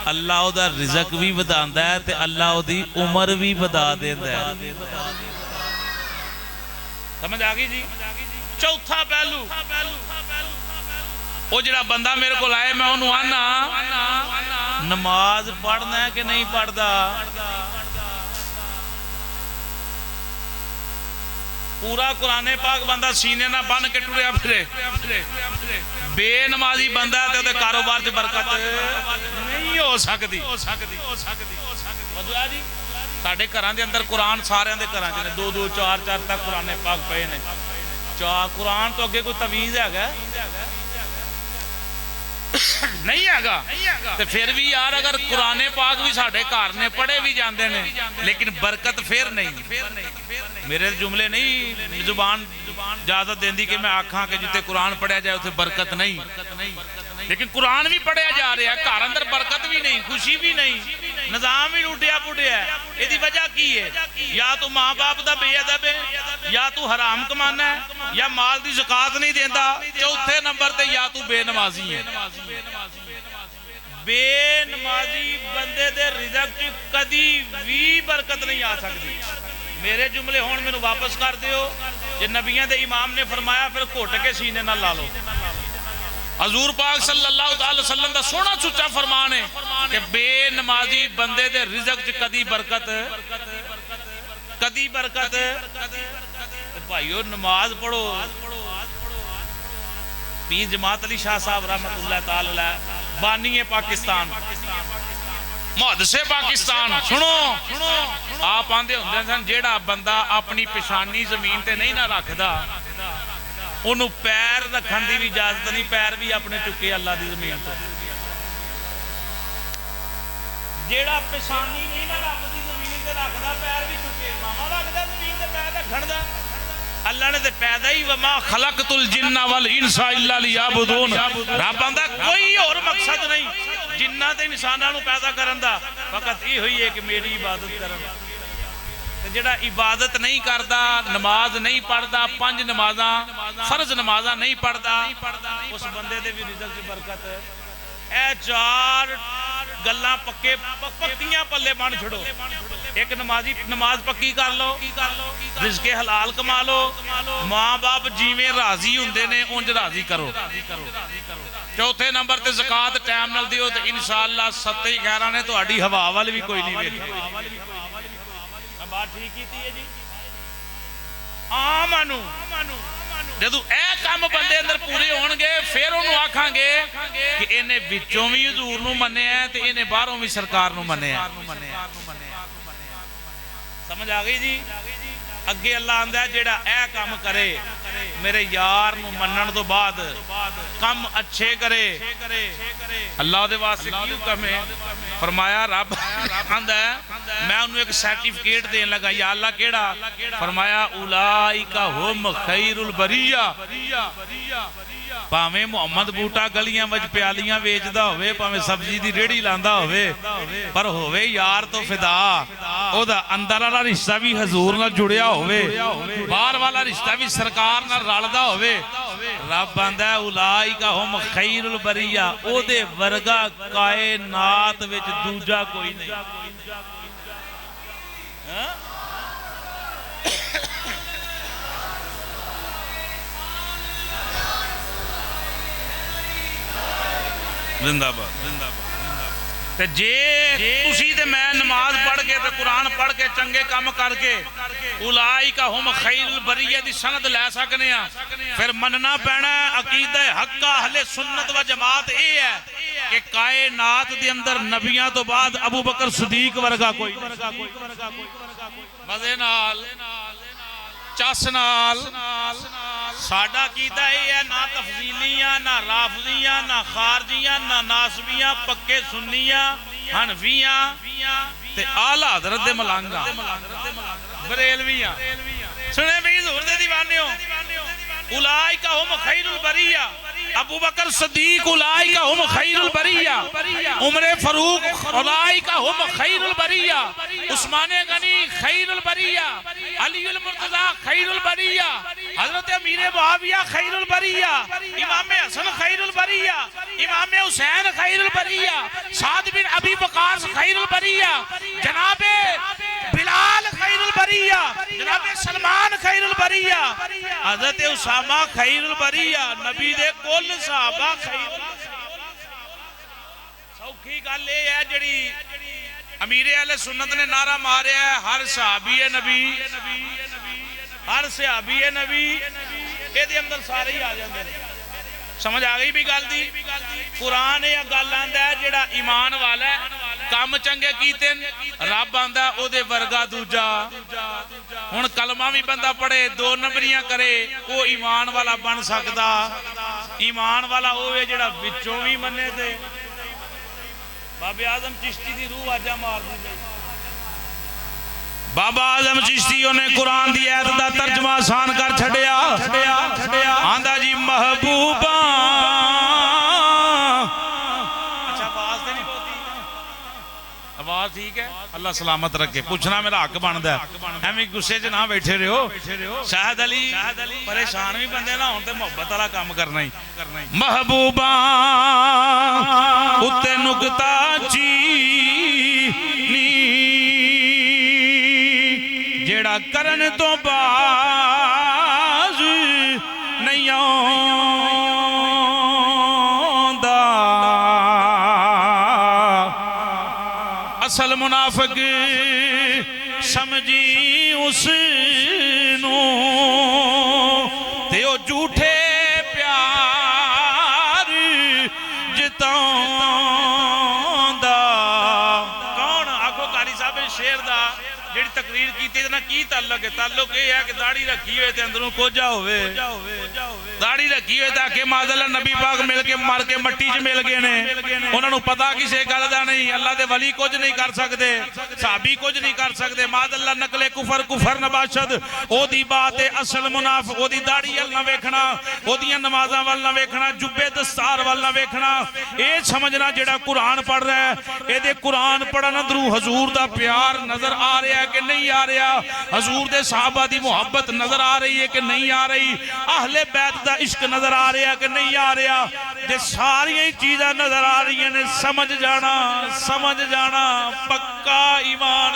अल्लाह ओदा रिज़क भी वधांदा है ते अल्लाह ओदी उम्र भी वधा देंदा है। समझ आ गई जी? चौथा पहलू, वो जेड़ा बंदा मेरे को आए, मैं उन्होंने आना नमाज पढ़ना है कि नहीं पढ़दा, पूरा कुरान पाक बंदा सीने ना बन के टुरिया फिरे, बेनमाजी बंदा है तो कारोबार च बरकत नहीं हो सकती। साडे घरां दे अंदर कुरान सारियां दे घरां च ने 2-2 4-4 तक कुरान पाक पे ने। कुरान तो अगे कोई तवीज़ है नहीं हैगा, तो फिर भी यार अगर कुरान पाक भी साडे घर ने पढ़े भी जाते हैं लेकिन बरकत फिर नहीं। मेरे जुमले नहीं, जुबान इजाजत देंदी कि मैं आखा कि जिथे कुरान पढ़िया जाए उसे बरकत नहीं, लेकिन कुरान भी पढ़िया जा रहा है, घर अंदर बरकत भी नहीं, खुशी भी नहीं, निजाम भी लुटिया पुटिया। इसकी वजह की है? या तू माँ बाप का बेअदब है, या तू हराम कमाना है, या माल की ज़कात नहीं देता, चौथे नंबर ते या तू बेनमाजी है। बेनमाजी बंदे दे रिज़क च कदी भी बरकत नहीं आ सकती। मेरे जुमले हुण मैनूं वापस कर दिओ। जे नबियां दे इमाम ने फरमाया फिर घुट के सीने नाल ला लो। हजूर पाक सल्लल्लाहु अलैहि वसल्लम दा सोहना सुच्चा फरमान है कि बेनमाजी बंदे दे रिज़क च कदी बरकत भाईओ नमाज पढ़ो। पीर जमात अली शाह साहब रहमतुल्लाह ताला अलैह बानी पाकिस्तान, मुहद्दिसे पाकिस्तान, सुनो आप आंदे हुंदे सन जेड़ा बंदा अपनी पेशानी जमीन ते नहीं ना रखदा उन्होंने पैर रखने की भी इजाजत नहीं, पैर भी अपने चुके अल्लाह की जमीन तो। जेड़ा पेशानी नहीं ना रखती जमीन से रखदा पैर भी चुके, मामा रखदा जमीन से पैर रखण दा। अल्लाह ने तो पैदा ही वमा खलकतुल जिन्ना वल इंसा इल्ला लियाबुदून, रब आंदा कोई और मकसद नहीं जिन्ना ते इंसानां नूं पैदा करन दा, फकत ये हुई है कि मेरी इबादत करन। जेड़ा इबादत नहीं करता, नमाज नहीं पढ़ता, 5 नमाजा फर्ज नमाजा नहीं पढ़ता, उस बंदे दे भी रिज़क च बरकत है। ए 4 गल्लां पक्कियां पल्ले बन छड़ो। एक नमाजी नमाज पक्की कर लो, रिज़्क़े हलाल कमा लो, माँ बाप जिवें राजी हुंदे ने उंज राजी करो। चौथे नंबर ते ज़कात टाइम नाल दिओ ते इंशाअल्लाह 7 11 ने तुहाडी हवा वाल भी कोई नहीं वेखे। बात ठीक की है जी। आमानू जदों ए काम बंदे अंदर पूरे होणगे फिर उन्होंने आखांगे कि इन्हें विचों भी हजूर नूं मन्निया ते इन्हें बाहरों भी सरकार नूं मन्निया। समझ आ गई जी? अगे अल्लाह आंदा है जेड़ा ए काम करे मेरे यार नूं मनण तो बाद कम अच्छे करे, अल्लाह दे वास्ते क्यों कमे? फरमाया रब आंदा है मैं उन्हें एक सर्टिफिकेट देन लगा। या अल्लाह केड़ा? फरमाया उलाइका हुम खैरुल बरिया। भावें मुहम्मद बूटा गलियां विच प्यालियां वेचदा होवे, भावें सब्जी दी रेड़ी लांदा होवे, पर होवे यार तो फिदा, ओदा अंदर वाला रिश्ता भी हजूर नाल जुड़िया होवे, बाहर वाला रिश्ता भी सरकार सरकार नाल रलदा होवे रब आंदा उलाइका हुम खैरुल बरिया ओदे वर्गा कायनात विच दूजा कोई नहीं। जिंदाबाद जिंदाबाद। ते जे तुसी ते मैं नमाज पढ़ के ते कुरान पढ़ के चंगे काम करके उलाइका हुम खैरुल बरिया दी सनद लै सकने आ फिर मनना पैना अकीदा हक्का अहले सुन्नत व जमात ये है कि कायनात दे अंदर नबियां तो बाद अबू बकर सिद्दीक वर्गा कोई मजे नाल चस नाल साडा कीदा ये है ना तफजीलियां ना राफजियां ना खारजियां ना नासबियां पक्के सुन्नियां हनफियां ते आला हज़रत दे मलांगा बरेलवियां सुने भी हुजूर दे दीवाने हो उलाइका हुम खैरुल बरिया अबू बकर सिद्दीक उलाइका हुम खैरुल बरिया उमर फारूक उलाइका हुम खैरुल बरिया उस्मान गनी खैरुल बरिया अलीउल मुर्तजा खैरुल बरिया हजरत अमीर मुआविया खैरुल बरिया इमाम हसन खैरुल बरिया इमाम हुसैन खैरुल बरिया साद बिन अबी वकास खैरुल बरिया जनाबे बिलाल खैरुल बरिया जनाबे सलमान खैरुल बरिया हजरत उसामा खैरुल बरिया नबी दे कुल सहाबा खैरुल। सौखी गल ये है जिहड़ी अमीर अहले सुन्नत ने नारा मारिया है हर सहाबी है नबी हर सहाबी है नबी ਇਹਦੇ अंदर सारे ही आ जाते हैं। समझ आ गई भी गल दी कुरान यह गल आंदा है जेड़ा ईमान वाला है काम चंगे कीते रब आंदा ओदे वर्गा दूजा। हुण कलमा भी बंदा पढ़े दो नंबरियां करे वो ईमान वाला बन सकदा। ईमान वाला होवे जेड़ा विचों भी मन्ने ते बाबे आजम चिश्ती दी रूह आजा मार दी। बाबा आजम चिश्ती ने कुरान दी आयत दा तर्जमा आसान कर छड़िया आंदा जी महबूबा। अच्छा आवाज तो नहीं होती आवाज ठीक है अल्लाह सलामत रखे पूछना मेरा हक बनता है एवं गुस्से च ना बैठे रहो। शाहद अली परेशान भी बंदे ना होते मोहब्बत वाला काम करना ही महबूबा उत्ते नुकता चीनी जेड़ा करन तो बाज नहीं आंदा असल मुनाफिक समझी उसनू ते ओ झूठे प्यार जितांदा। कौन आखो कारी साहब शेर दा जेड़ी तकरीर की की ताल्लुक है ताल्लुक ये है कि दाढ़ी रखी हुए अंदरों कोजा होवे दाढ़ी रखी हुए ताकि माज़अल्लाह नबी पाक मिल के मर के मट्टी च मिल गए ने उन्होंने पता किसी गल का नहीं अल्लाह दे वली कुछ नहीं कर सकते साहबी कुछ नहीं कर सकते माज़अल्लाह नकले कुफर कुफर नबाशद ओदी बात है असल मुनाफ ओदी दाढ़ी वल ना वेखना ओदियां नमाज़ां वल ना वेखना जुब्बे दस्तार वल ना वेखना ये समझना जेड़ा कुरान पढ़ रहा है ये कुरान पढ़न अंदरों हजूर दा प्यार नजर आ रहा है कि नहीं आ रहा हजूर दे सहाबा दी मोहब्बत नजर आ रही है कि नहीं आ रही अहले बैत दा इश्क नजर आ रहा है कि नहीं आ रहा जे सारी चीज़ां नजर आ रही ने समझ जाना पक्का ईमान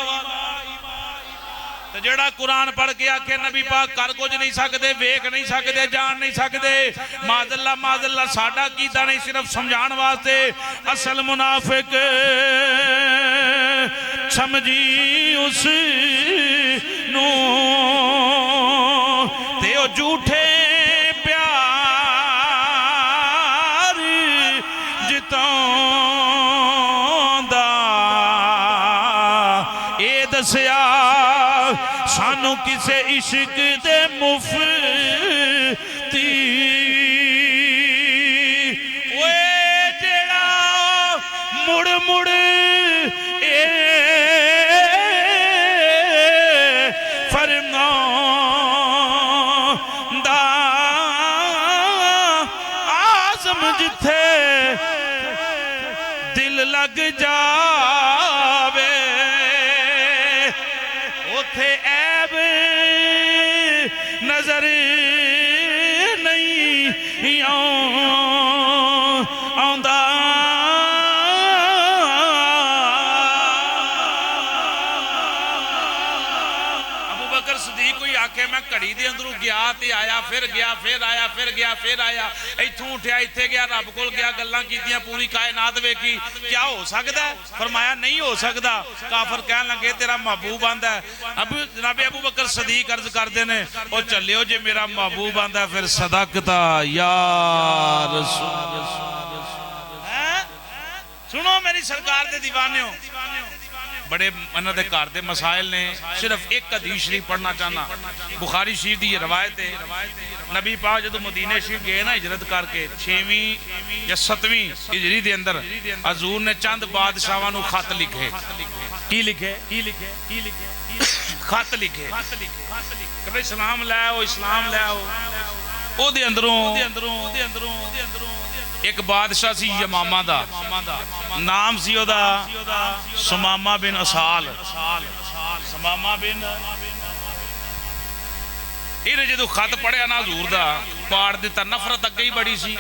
तो जेड़ा कुरान पढ़ के आखे नबी पाक कर कुछ नहीं सकते वेख नहीं सकते जान नहीं सकते माज़अल्लाह साडा कीता नहीं सिर्फ समझाने वास्ते असल मुनाफिक समझी उस नू ते ओ झूठे प्यार जितांदा ए दसिया सानू किसे इश्क दे मुफ्ती ओए जेड़ा मुड़ मुड़ जिथे दिल लग जावे उथे ऐब नजर मैं घड़ी दे अंदरों गया ते आया, फिर गया, फिर आया, फिर गया, फिर आया, इत्थों उठिया इत्थे गया, रब कोल गया, गल्लां कीतियां, पूरी कायनात वेखी, क्या हो सकदा है? फरमाया नहीं हो सकदा। काफर कहन लगे तेरा महबूब आंदा है। अब जनाब अबू बकर सदीक अर्ज करदे ने ओ चलियो जे मेरा महबूब आंदा फिर सदकता या रसूल। सुनो मेरी सरकार दे दीवाने हो, बड़े इन्हां दे घर दे मसाइल ने। सिर्फ एक हदीस शरीफ पढ़ना चाहना, बुखारी शरीफ दी ये रवायत है। नबी पाक जदों मदीने शरीफ गए ना हिजरत करके 6वीं या 7वीं हिजरी दे अंदर, हजूर ने चंद बादशाहां नूं खत लिखे। की लिखे? खत लिखे कि भाई सलाम लै आओ, इस्लाम लै आओ। ओदे अंदरों एक बादशाह सी यमामा दा, नाम सी ओदा सुमामा बिन असाल। सुमामा बिन इन्हें जो खत पढ़िया ना हजूर दा, पाड़ दिता। नफरत अगे ही बड़ी सी,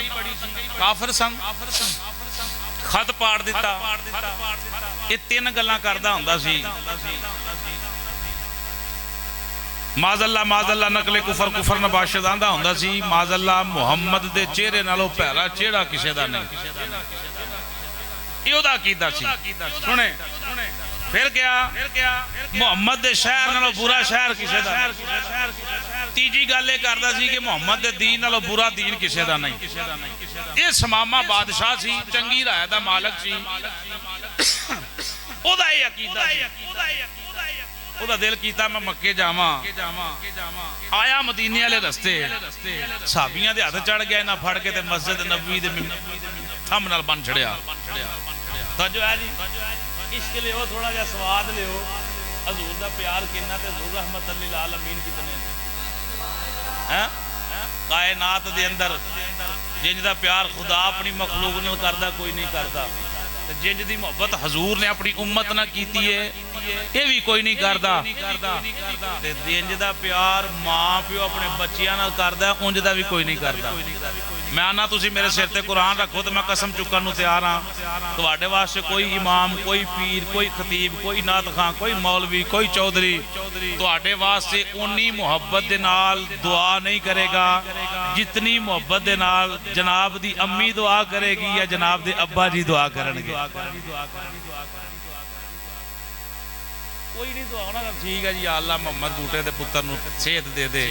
काफिर सन, खत पाड़ दिता। ये 3 गल्लां करदा हुंदा सी। माजल्ला माजल्ला नकले कुफर, कुफर नबाशद आंदा हुंदा सी। माजल्ला मुहम्मद दे चेहरे नालों भैरा चेहरा किसे दा नहीं। इहदा कीदा सी सुने। फिर क्या? मुहम्मद दे शहर नालों बुरा शहर किसे दा नहीं। तीजी गल ये करदा सी कि मुहम्मद दे दीन नालों बुरा दीन किसे दा नहीं। ये समामा बादशाह सी, चंगी राय दा मालक सी। ओदा ये अकीदा सी। ओदा दिल कीता मैं मक्के जावां। आया मदीने वाले रस्ते, साहबियां दे हथ चढ़ गया, इन्हां फड़ के ते मस्जिद नबवी दे थंब नाल बन छड़िया। तवज्जो है जी, इश्क लियो, थोड़ा जिहा स्वाद लियो। हजूर दा प्यार किन्ना ते हजूर रहमत लिल आलमीन कितने हैं। कायनात दे अंदर जिंज दा प्यार खुदा अपनी मखलूक नाल करदा कोई नहीं करदा, जिंज दी मोहब्बत हजूर ने अपनी उम्मत नाल कीती है ये भी कोई नहीं करदा। ते जिंज दा प्यार मां प्यो अपने बच्चियां नाल करदा उंज दा भी कोई नहीं करदा। मैं आना तुसी मेरे सिर ते कुरान रखो तो मैं कसम चुकन नूं तैयार हाँ। तुहाडे वास्ते कोई इमाम, कोई पीर, कोई खतीब, कोई नात खां, कोई मौलवी, कोई चौधरी तुहाडे वास्ते उन्नी मुहब्बत दे नाल दुआ नहीं करेगा जितनी मुहब्बत दे नाल जनाब दी अम्मी दुआ करेगी या जनाब दे अब्बा जी दुआ करनगे। कोई नहीं दुआ होना। ठीक है जी, अल्लाह मोहम्मद बूटे के पुत्र नूं सेहत दे दे।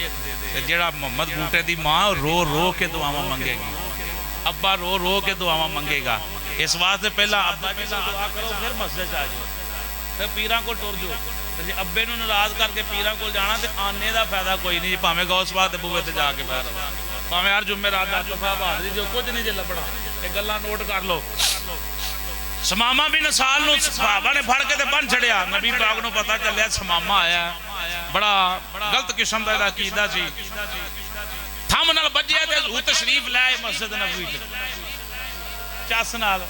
जेड़ा मोहम्मद बूटे की मां रो रो के दुआवां मंगेगी, अब्बा रो रो के दुआवां मंगेगा। इस वास्ते पहला अब्बा जी से दुआ करो, फिर मस्जिद आ जाओ, फिर पीरां को टुर जाओ। जे अब्बे नूं नाराज करके पीरां को जाना तो आने का फायदा कोई नहीं। भावें गौसबाद के बूहे ते जाके बैठ रहो, भावें हर जुम्मेरात दा साहब हाजरी जो कुछ नहीं जे लभना। ये गल्लां नोट कर लो। समामा बिन साल नूं सहाबा ने फड़ के ते बन छड़िया। नबी पाक नूं पता चलिया समामा आया, बड़ा गलत किस्म दा इहदा अकीदा सी। थंब नाल बज्जिया ते हजूर तशरीफ लाए मस्जिद नबवी च चस नाल।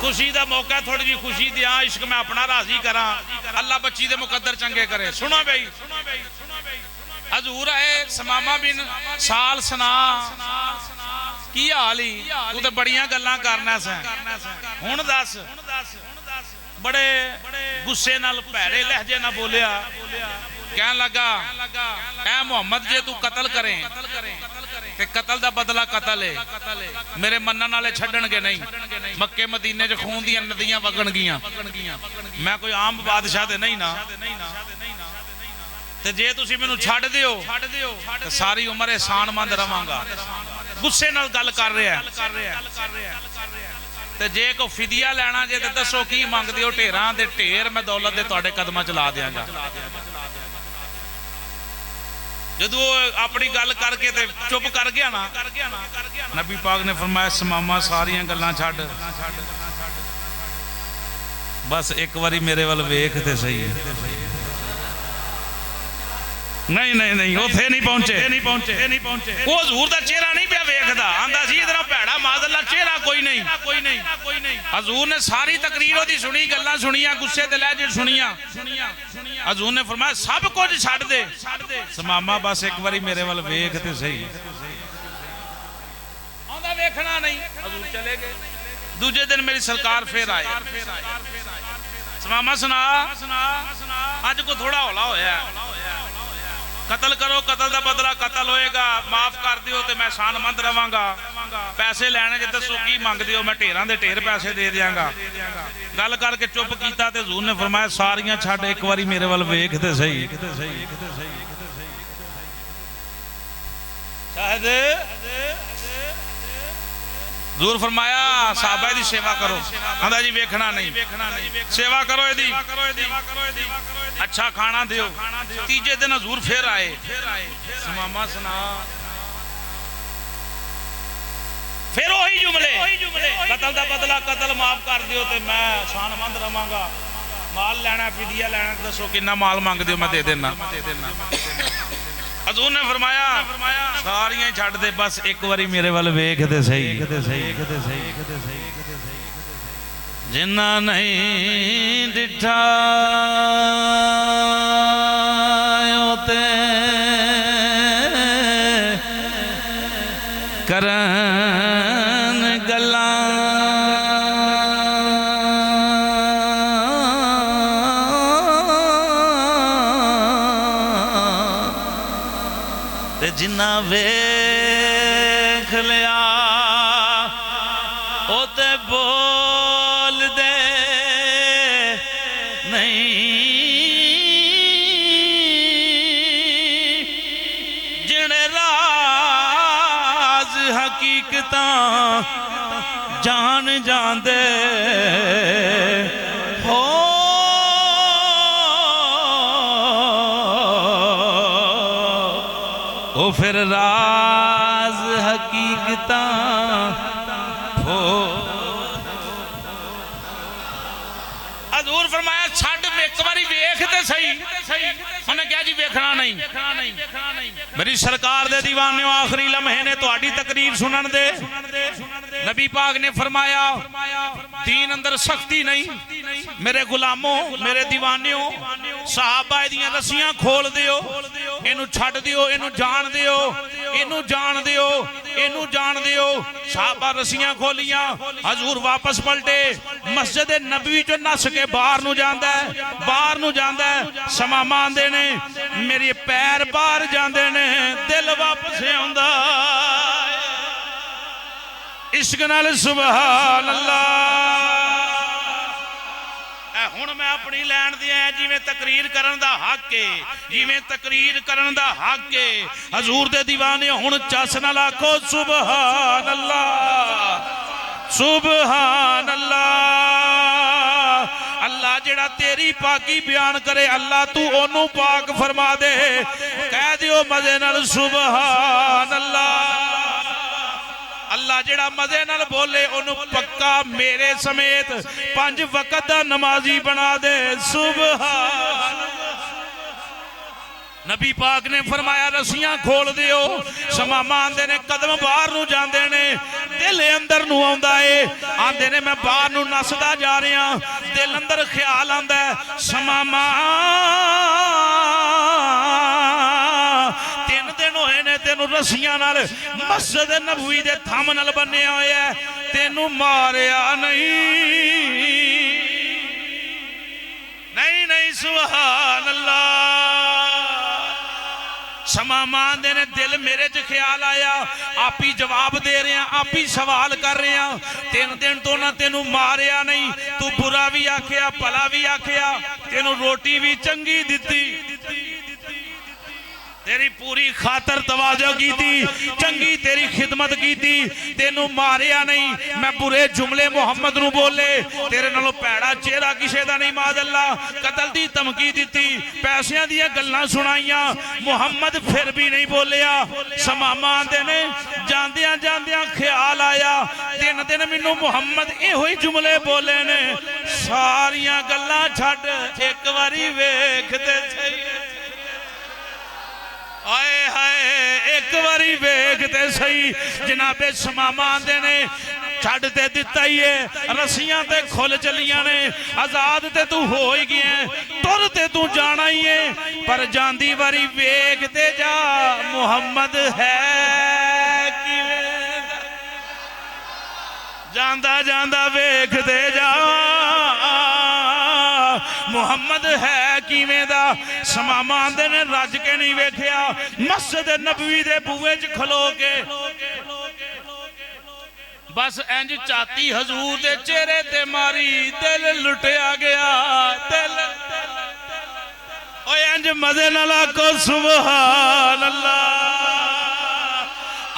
खुशी दा मौका, थोड़ी जी खुशी दिया, इश्क मैं अपना राजी करा, अल्लाह बच्ची दे मुकद्दर चंगे करे। सुनो भाई, हजूर आए, समामा बिन साल सना की हाल ही, तू तो बड़ियां गल्लां करना सा, हुण दस। बड़े गुस्से नाल भैड़े लहजे नाल बोलिया, कहन लगा ऐ मुहम्मद जे तू कतल करें ते कतल दा बदला कतल है, मेरे मनन वाले छड्डणगे नहीं। मक्के मदीने च खून दी नदियां वगण गियां, मैं कोई आम बादशाह ते नहीं ना। ते जे तुसी मैनू छड्ड दिओ ते सारी उम्र एहसानमंद रवांगा। गुस्से नाल गल कर रहा है। ते जे को फिदिया लेना जे ते दसो की मंगदे हो? ढेरां दे ढेर मैं दौलत दे तुहाडे कदमां च ला देंगा। जदों अपनी गल करके ते चुप कर गया ना, नबी पाक ने फरमाया समामा सारियां गल्लां छड्ड, बस एक बारी मेरे वाल वेख ते सही। नहीं नहीं नहीं, उत्थे नहीं पहुंचे। वो हजूर दा चेहरा नहीं पिया वेखदा, आंदा सी इधर भैड़ा माज़अल्लाह चेहरा कोई नहीं। हजूर ने सारी तकरीर ओदी सुनी, गल्लां सुनियां, गुस्से ते लहजे सुनियां। हजूर ने फरमाया सब कुछ छड्ड दे समामा, बस एक बारी मेरे वाल वेख ते सही। आंदा वेखना नहीं, हजूर चले गए। दूजे दिन मेरी सरकार फिर आए, समामा सुना अज को थोड़ा हौला होया, कतल करो, कतल का बदला कतल होएगा, माफ कर दियो तो मैं शानमंद रवांगा, पैसे लैने जे दसो की मंग दियो, मैं ढेरां दे ढेर पैसे दे दियांगा। गल करके चुप कीता ते हजूर ने फरमाया सारियां छड्ड एक बारी मेरे वल वेख ते सही। शायद हजूर फरमाया साहबा दी सेवा करो, आंदा जी वेखना नहीं, सेवा करो इहदी, अच्छा खाना दियो। तीजे दिन हजूर फिर आए, मामा सुना फिर वही जुमले, कतल का बदला कतल माफ कर दियो तो मैं शानमंद रवांगा, माल लेना फिदिया लेना दसो कितना माल मंग दियो मैं दे देना। हजूर ने फरमाया सारियां छड्ड दे, बस एक बारी मेरे वाल वेख ते सही। जिन्ना नहीं डिठा ते करन गल्लां, जिन्ना वेख लिया ओ ते बोल दे नहीं, जिने राज हकीकतां जान जांदे हो, ओ फिर राज हकीकतां हो। हजूर फरमाया छड्ड एक बारी वेख ते सही। उन्हें क्या जी वेखना नहीं, मेरी सरकार दे दीवाने आखिरी लम्हे ने तुहाडी तकरीर सुनन दे। नबी पाक ने फरमाया दीन अंदर सख्ती नहीं, मेरे गुलामों मेरे दीवानियों सहाबा दियां रस्सियां खोल दियो, इनू छड्ड दियो, इनू जान दियो, इनू जान दियो, इनू जान दियो। सहाबा रस्सियां खोलियां, हजूर वापस पलटे, मस्जिद नबवी चो नस के बाहर नू जांदा है, बाहर नू जांदा है। समामा आंदे ने मेरे पैर बाहर जांदे ने, दिल वापस आउंदा इश्क नाल सुभान अल्लाह। हुण मैं अपनी लैन दी है जिवें तकरीर करन दा हक है, जिवें तकरीर करन दा हक है। हजूर दे दीवाने हुण चस नाल आखो सुभान अल्लाह, सुभान अल्लाह। अल्लाह जेड़ा तेरी पाकी बयान करे, अल्लाह तू ओनू पाक फरमा दे, कह दियो मजे नाल सुभान अल्लाह। अल्लाह जेड़ा मजे नाल बोले ओनू पक्का मेरे समेत 5 वक्त दा नमाजी बना दे, सुभान। नबी पाक ने फरमाया रस्सियां खोल दियो, समामा आंदे ने कदम बाहर नू जांदे ने, दिल अंदर नू आउंदा है, आंदे ने मैं बाहर नू नसदा जा रहा, दिल अंदर ख्याल आंदा है समामा 3 दिन होए ने तेनू रस्सियां नाल मस्जिद नबवी दे थम नाल बन्निया होया, तेनू मारिया नहीं, नहीं सुभान अल्लाह। समामा दे ने दिल मेरे च ख्याल आया, आप ही जवाब दे रहे हैं, आप ही सवाल कर रहे हैं। 3 दिन तो ना तेनू मारिया नहीं, तू बुरा भी आखिया भला भी आखिया, तेनू रोटी भी चंगी दिती, तेरी पूरी खातर तवाजो की थी, चंगी तेरी खिदमत की थी, तेनू मारिया नहीं। मैं बुरे जुमले मुहम्मद नू बोले, तेरे नालों पैड़ा चेहरा किसे दा नहीं, मादल्ला कतल दी धमकी दी, पैसियां दी गल्लां सुनाइयां, मुहम्मद फिर भी नहीं बोलिया। समामा आंदे ने जांदियां जांदियां ख्याल आया, 3 दिन मैनू मुहम्मद इहो ही जुमले बोले ने, सारियां गल्लां छड्ड एक बारी वेख ते सही। आए हाय एक बारी वेख ते सही। जनाबे समामा आंदे ने छड्ड ते दिता ही है, रस्सियां ते खुल चलियां ने, आजाद ते तू हो ही गया, तुर ते तू जाना ही है, पर जांदी बारी वेख ते जा मुहम्मद है किवें, जांदा जांदा वेख ते जा मुहम्मद है किवें दा। समामा आंदे ने रज के नहीं वेखिया मस्जिद नबवी दे बूहे च खलो के बस इंज चाती हजूर दे चेहरे ते मारी दिल लुटिया गया दिल इंज मजे नाल को सुभान अल्लाह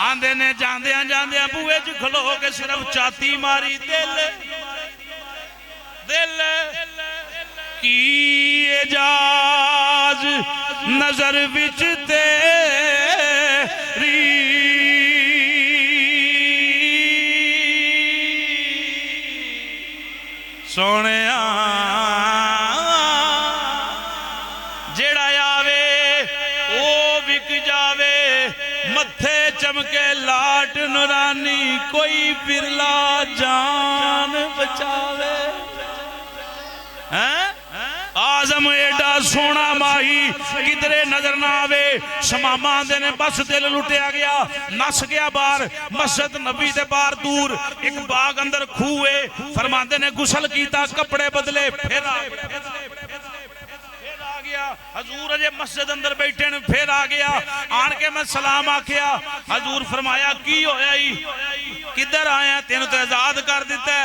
आंदे ने जांदियां जांदियां बूहे च खलो के सिर्फ चाती मारी दिल दिल की एजाज नजर विच तेरी सोने जेड़ा आवे ओ विक जावे मथे चमके लाट नूरानी कोई बिरला जान बचावे आजम एडा सोना माही किधरे नजर ना आवे शमामा आंदे ने बस दिल लुटिया गया नस गया बाहर मस्जिद नबी दे बाहर दूर एक बाग अंदर खूहे फरमांदे ने गुसल कीता कपड़े बदले फिर आ गया हजूर अजे मस्जिद अंदर बैठे ने फिर आ गया आन के मैं सलाम आखिया हजूर फरमाया की होया किधर आया तेन तो आजाद कर दिता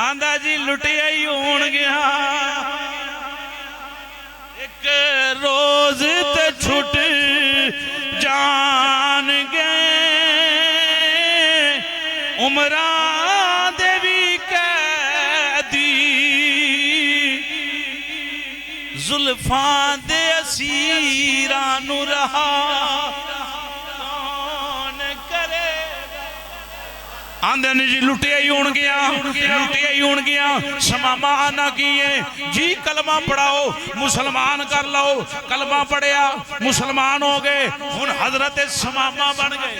आंदा जी लुटिया ही होन गया एक रोज ते छुट जान गए उमरा देवी कैदी जुल्फा दे असीरा नू रहा आंदे ने जी लुटिया ही होन गया लुटिया ही होन गया शमामा आना की है जी कलमा पढ़ाओ मुसलमान कर लो कलमा पढ़िया मुसलमान हो गए हुन हजरत शमामा बन गए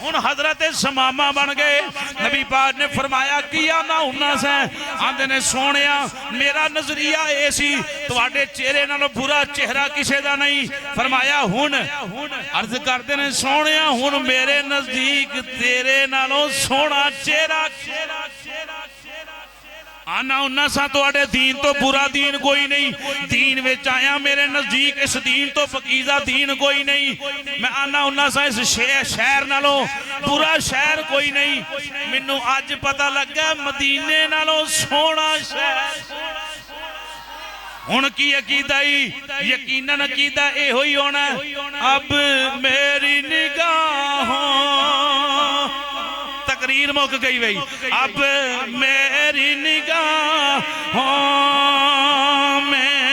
हुन हजरत शमामा बन गए नबी पाक ने फरमाया किया ना हुन्ना से आंदे ने सोनिया मेरा नजरिया ए सी तुहाडे चेहरे नालों बुरा चेहरा किसे दा नहीं फरमाया हुन अर्ज करदे ने सोनिया हुन मेरे नजदीक तेरे नालों सोना चेहरा आना उन्ना सा तुहाडे दीन तो बुरा दीन कोई नहीं दीन विच आया मेरे नजदीक इस दीन तो फकीजा दीन कोई नहीं मैं आना उन्ना सा इस शहर नालों बुरा शहर कोई नहीं मैनू अज पता लगा मदीने नालों सोना शहर हुण की अकीदा यकीनन अकीदा इहो ही होना अब मेरी निगाहों तकरीर मुक गई भाई अब मेरी निगाहों में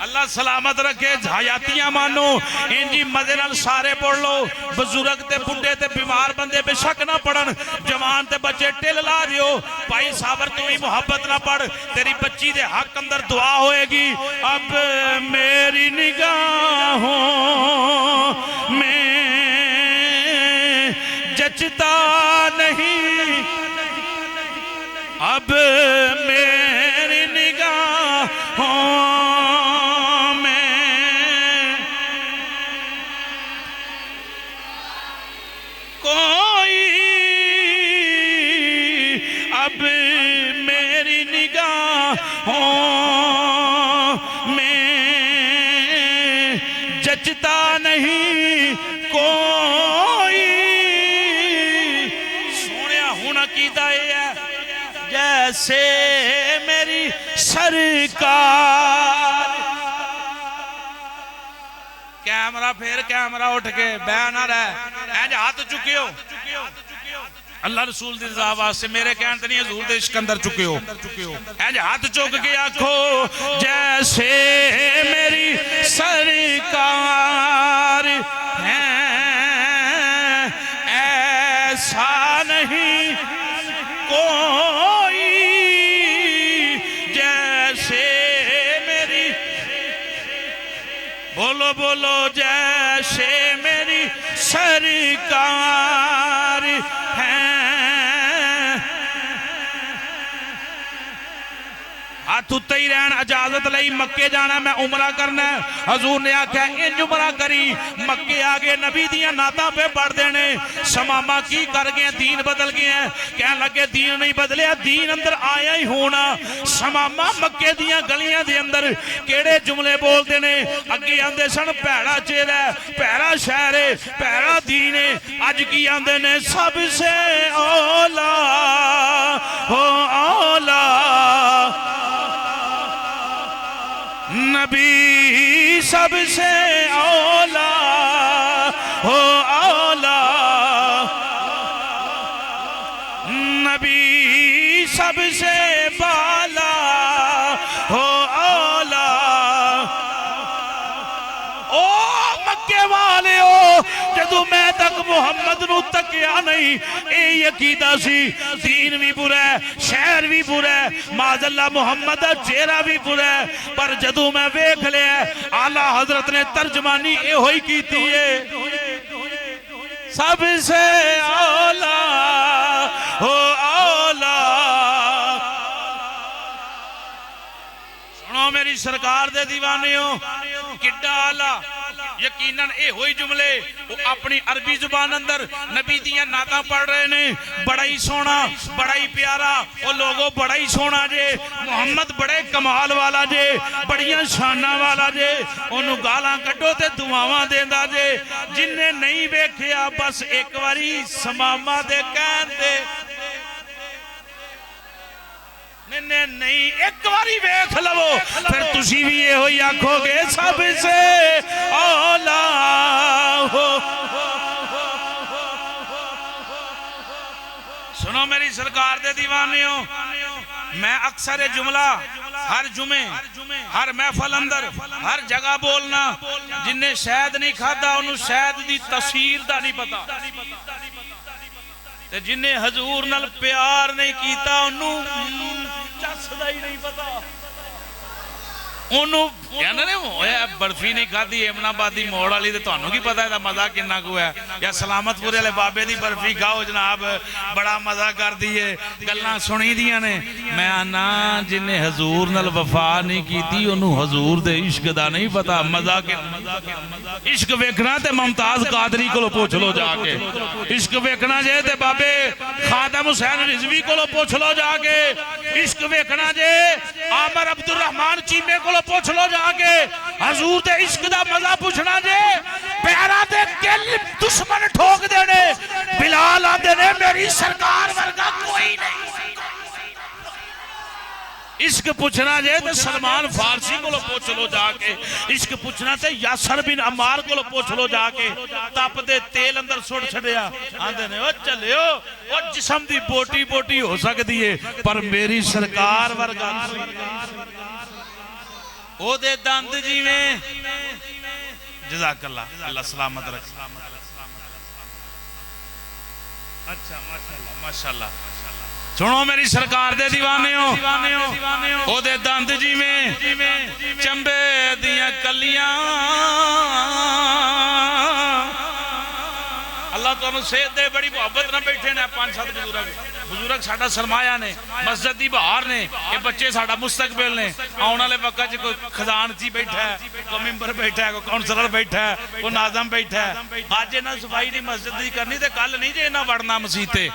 अल्लाह सलामत रखे हयातियां मानो इंजी मजे नाल सारे पढ़ लो बुजुर्ग ते बुढ़े ते बीमार बंदे बेशक ना पढ़न जवान ते बच्चे टिल ला दियो भाई साबर तू ही मुहब्बत ना पढ़ तेरी बच्ची दे हक अंदर दुआ होएगी अब मेरी निगाहों में जचता नहीं अब मेरी निगाहों जचता नहीं कोई सोने हुन अकीदा है जैसे मेरी सरकार कैमरा फिर कैमरा उठ के बह ना रह हाथ चुके हो अल्लाह रसूल दी रज़ा वास्ते मेरे कहन ते नहीं हजूर दे इश्क अंदर चुके हो ऐ हाथ चुक के आखो जैसे मेरी सरकार है ऐसा नहीं कोई जैसे मेरी बोलो बोलो जैसे मेरी सरकार है हाथ हथ उत्ते ही रहन, इजाजत लई मक्के जाना, मैं उमरा करना है। हजूर ने आख्या इंज उमरा करी। मक्के आ गए, नबी दियां नातां पे पढ़ देने। शमामा की कर गए, दीन बदल गए। कह लगे दीन नहीं बदलिया, दीन अंदर आया ही होना। शमामा मक्के दियां गलियां दे अंदर केड़े जुमले बोलते ने, अगे आंदे सन भैड़ा चेहरा, भैड़ा शहर है, भैड़ा दीन है। अज की आंदे ने सबसे औला हो औला नबी, सबसे औला हो औला नबी, सबसे बाला हो औला। ओ मक्के वाले हो, जदों मैं तक मुहम्मद नू तकिया नहीं, ये अकीदा सी दीन भी बुरा है, शहर भी बुरा है, माज़अल्लाह मुहम्मद दा चेहरा भी बुरा है। पर जदों मैं वेख लिया, आला हजरत ने तर्जमानी यो ही कीती है, सबसे औला हो औला। सुनो मेरी सरकार दे दीवानियों, किड्डा आला। यकीनन ये होई जुमले वो अपनी अरबी जुबान अंदर नबी दियां नातां पढ़ रहे ने। बड़ा ही सोहना, बड़ा ही प्यारा, वो लोगों बड़ा ही सोहना जे, मुहम्मद बड़े कमाल वाला जे, बड़ियां शाना वाला जे। ओनू गालां कड्डो ते दुआवां देंदा जे। जिन्ने नहीं वेखिया बस एक बारी समामा दे कहन दे, नहीं एक बारी वेख लवो, फिर तुसी भी ये होई आखोगे सबसे औला हो। सुनो मेरी सरकार दे दीवानियों, मैं अक्सर जुमला हर जुमे हर महफल अंदर हर जगह बोलना, जिन्हें शहद नहीं खादा उन्हें शहद की तसीर दा नहीं पता, ते जिन्हें हजूर नाल प्यार नहीं कीता उन्होंने चसदा ही नहीं पता। बर्फी नहीं खाधी एमनाबादी मोड़ वाली, तो तुहानू की पता है मजा किन्ना कु है। या सलामतपुरे वाले बाबे की बर्फी खाओ जनाब, बड़ा मजा कर दी है, गल्लां सुनी दियां ने। मैं आना जिन्हें हजूर नाल वफा नहीं की उन्होंने हजूर दे इश्क दा नहीं पता। मजा के इश्क वेखना ते मुमताज कादरी को पुछ लो जाके, इश्क वेखना जे ते बाबे खादम हुसैन रिजवी को पुछ लो जाके, इश्क वेखना जे आमर अब्दुल रहमान चीमे को पुछ लो जाके। हजूर दे इश्क दा मजा पुछना जे, पैरा दे किल दुश्मन ठोक देने। बिलाल आंदे ने मेरी सरकार वर्गा कोई नहीं। इश्क पुछना जे तो सलमान फारसी को पुछ लो जाके, इश्क पुछना ते यासर बिन अमार को पुछ लो जाके। तप दे तेल अंदर सुट छड़िया, आंदे ने ओ चलियो ओ जिस्म दी बोटी बोटी हो सकती है, पर मेरी सरकार वर्गा ओदे दंद जिवें। जज़ाकल्लाह, अल्लाह सलामत रखे। अच्छा माशाअल्लाह माशाअल्लाह। सुनो मेरी सरकार दे दीवानियों, ओदे दंद जिवें चंबे दियां कलियां। अल्लाह तुहानू सेहत दे, बड़ी मुहब्बत ना बैठे ने 5-7 बुजुर्ग साडा सरमाया ने, मस्जिद दी बहार ने, ये बच्चे साडा मुस्तकबिल ने। आने वाले वक्त कोई खजानची बैठा है, कोई मिंबर बैठा है, कोई काउंसलर बैठा है, कोई नाज़म बैठा है। अज इन्हां सफाई दी मस्जिद दी करनी ते कल नहीं जे इन्हां वड़ना मसीते।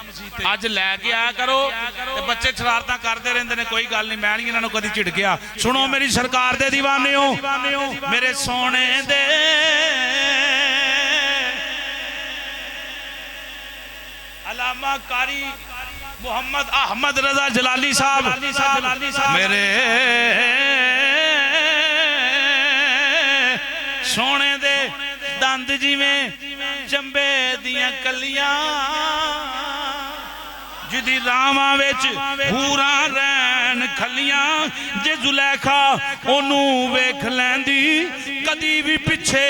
अज लैके आया करो ते बच्चे शरारतां करते रहंदे ने, कोई गल नहीं, मैं नहीं इन्हां नूं कदी झिड़किया। सुनो मेरी सरकार दे दीवानियों, मेरे सोने दे अलामा कारी मोहम्मद अहमद रजा जलाली साहब, मेरे सोने दे दंद जिवें चंबे दियां कलियां। जिदी रावां विच हूरां रैन खलियां। जे जुलैखा ओनू वेख लैंदी, कदी भी पिछे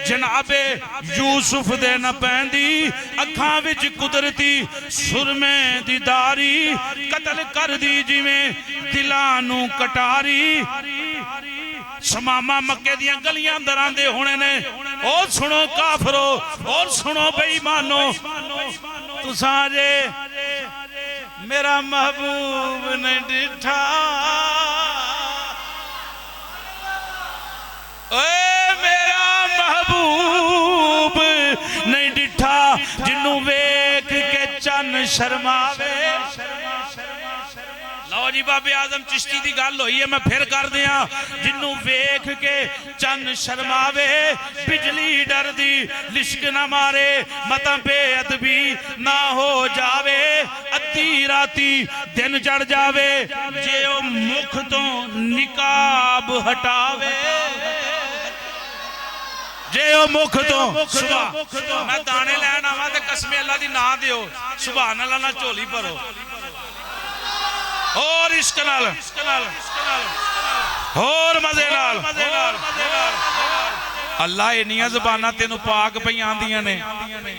जनाबे यूसुफ दे न पैंदी। अखां विच कुदरती सुरमे दी दारी, कतल कर दी जिवें दिलां नू कटारी। शमामा मक्के दियां गलियां अंदर आंदे होने ने। और सुनो काफरो, और सुनो बेईमानो, तुसां जे मेरा महबूब ने डिठा ओए मेरा महबूब नहीं डिठा जिन्नू वेख के चन शर्मावे। लो जी बाबे आजम चिश्ती की गल हुई है, मैं फिर कर दिया। जिन्नू वेख के चन शर्मावे, बिजली डर दी लिश्क ना मारे, मता बेअदबी ना हो जावे, अद्धी राती दिन चढ़ जावे, जे ओ मुख तो निकाब हटावे, जे ओ मुख तो सुबह मैं दाने लैन आवा ते कसमे अल्लाह दी ना दियो, सुभान अल्लाह ना झोली भरो और इश्क नाल और मजे नाल। अल्लाह इन्नियां ज़बानां तेनू पाक पई आंदियां ने,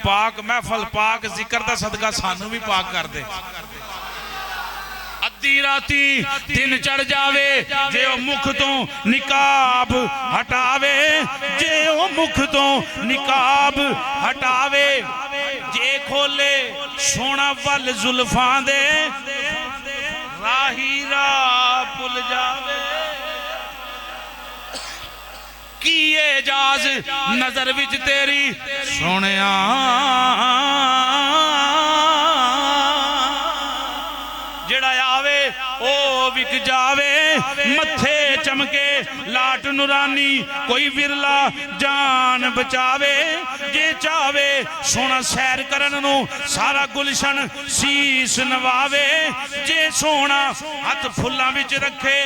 पाक महफल पाक जिक्र दा सदका सानू भी पाक कर दे। अद्धी राती दिन चढ़ जावे, जे ओ मुख तो निकाब हटावे, जे ओ मुख तो निकाब हटावे, जे खोले सोना वल जुल्फां दे, राही राह भुल जावे, की एजाज नजर विच तेरी सोनिया, जेड़ा आवे ओ विक जावे, मथे चमके लाट नुरानी, कोई विरला जान बचावे, जे चावे सोना सैर करन नू सारा गुलशन शीश नवावे, जे सोना हथ फुल्लां विच रखे,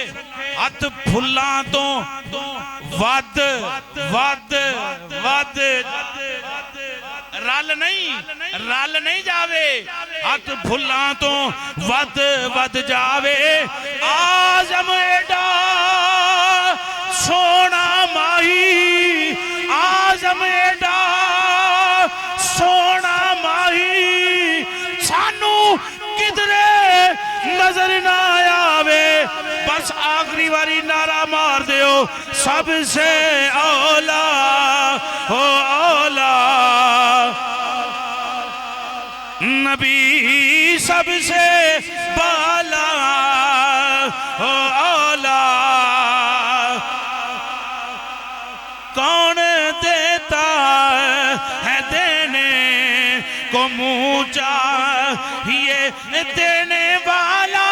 हथ फुल्लां तो वध वध वध रल नहीं जावे, हथ फुल्लां तो वध वध जावे, आजम एडा सोना माही, आजम एडा सोना माही, सानू किधरे नजर ना आवे, बस आखिरी बारी नारा मार दियो, सबसे औला हो औला नबी, सबसे बाला हो औला, कौन देता है देने को मुँह चाहिए, देने वाला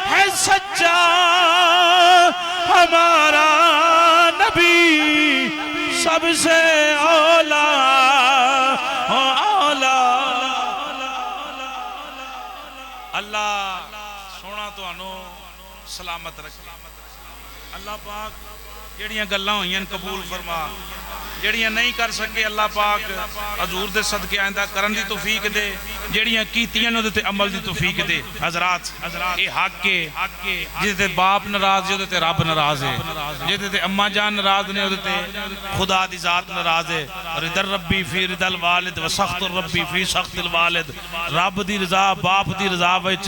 है सच्चा हमारा नबी, सबसे औला हो औला। अल्लाह सोना तुहानू सलामत रखे। अल्लाह पाक जड़ियां गल्लां होईयां कबूल फरमा, जड़ियां नहीं कर सके अल्लाह पाक हजूर दे सदके आइंदा करन दी तौफीक दे, जड़ियां कीतियां उहदे ते अमल दी तौफीक दे। हजरात ये हक है, जिहदे ते बाप नाराज है उहदे ते रब नाराज है, जिहदे ते अम्मा जान नाराज ने उहदे ते खुदा दी जात नाराज है। रिदर रब्बी फी रिदल वालिद व सख्तुर रब्बी फी सख्तिल वालिद, रब दी रजा बाप दी रजा विच,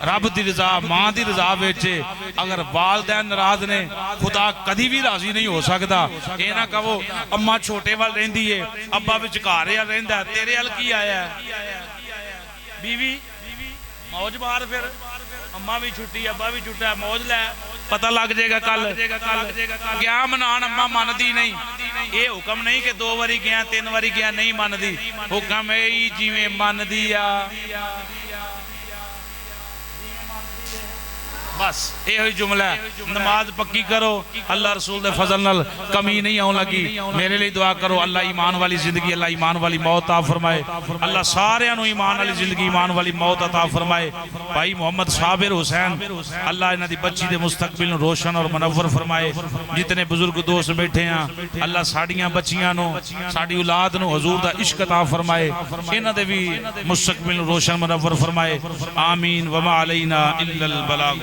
रब दी रजा मां दी रजा विच। अगर वालदैन नाराज ने खुदा कदी भी राजी नहीं हो सकता। ये ना कहो अम्मा छोटे वाल रहिंदी है, अब्बा विचकार रहिंदा, तेरे अल की आया बीवी मौज मार, फिर अम्मा भी छुट्टी अब्बा भी छुट्टा, मौज लै, पता लग जाएगा कल क्या मनान। अम्मा मनदी नहीं, ये हुक्म नहीं कि 2 बारी गया 3 बारी गया नहीं मनदी, हुक्म यही जिवें मनदी आ, बस यही जुमला है। नमाज पक्की करो, अल्लाह रसूल दे फजल नाल कमी नहीं आउन लगी। मेरे लिए दुआ करो, अल्लाह ईमान वाली जिंदगी अल्लाह ईमान वाली मौत अता फरमाए, अल्लाह सारियां नूं ईमान वाली जिंदगी ईमान वाली मौत अता फरमाए। भाई मोहम्मद साबिर हुसैन अल्लाह इन्हां दी बच्ची दे मुस्तकबिल नूं रोशन और मुनव्वर फरमाए। जितने बुजुर्ग दोस्त बैठे हैं अल्लाह साड़ियां बच्चियां नूं साड़ी औलाद नूं हजूर दा इश्क अता फरमाए, इन्हां दे भी मुस्तकबिल नूं रोशन मुनव्वर फरमाए। आमीन। वमा अलैना इल्लल बलाग।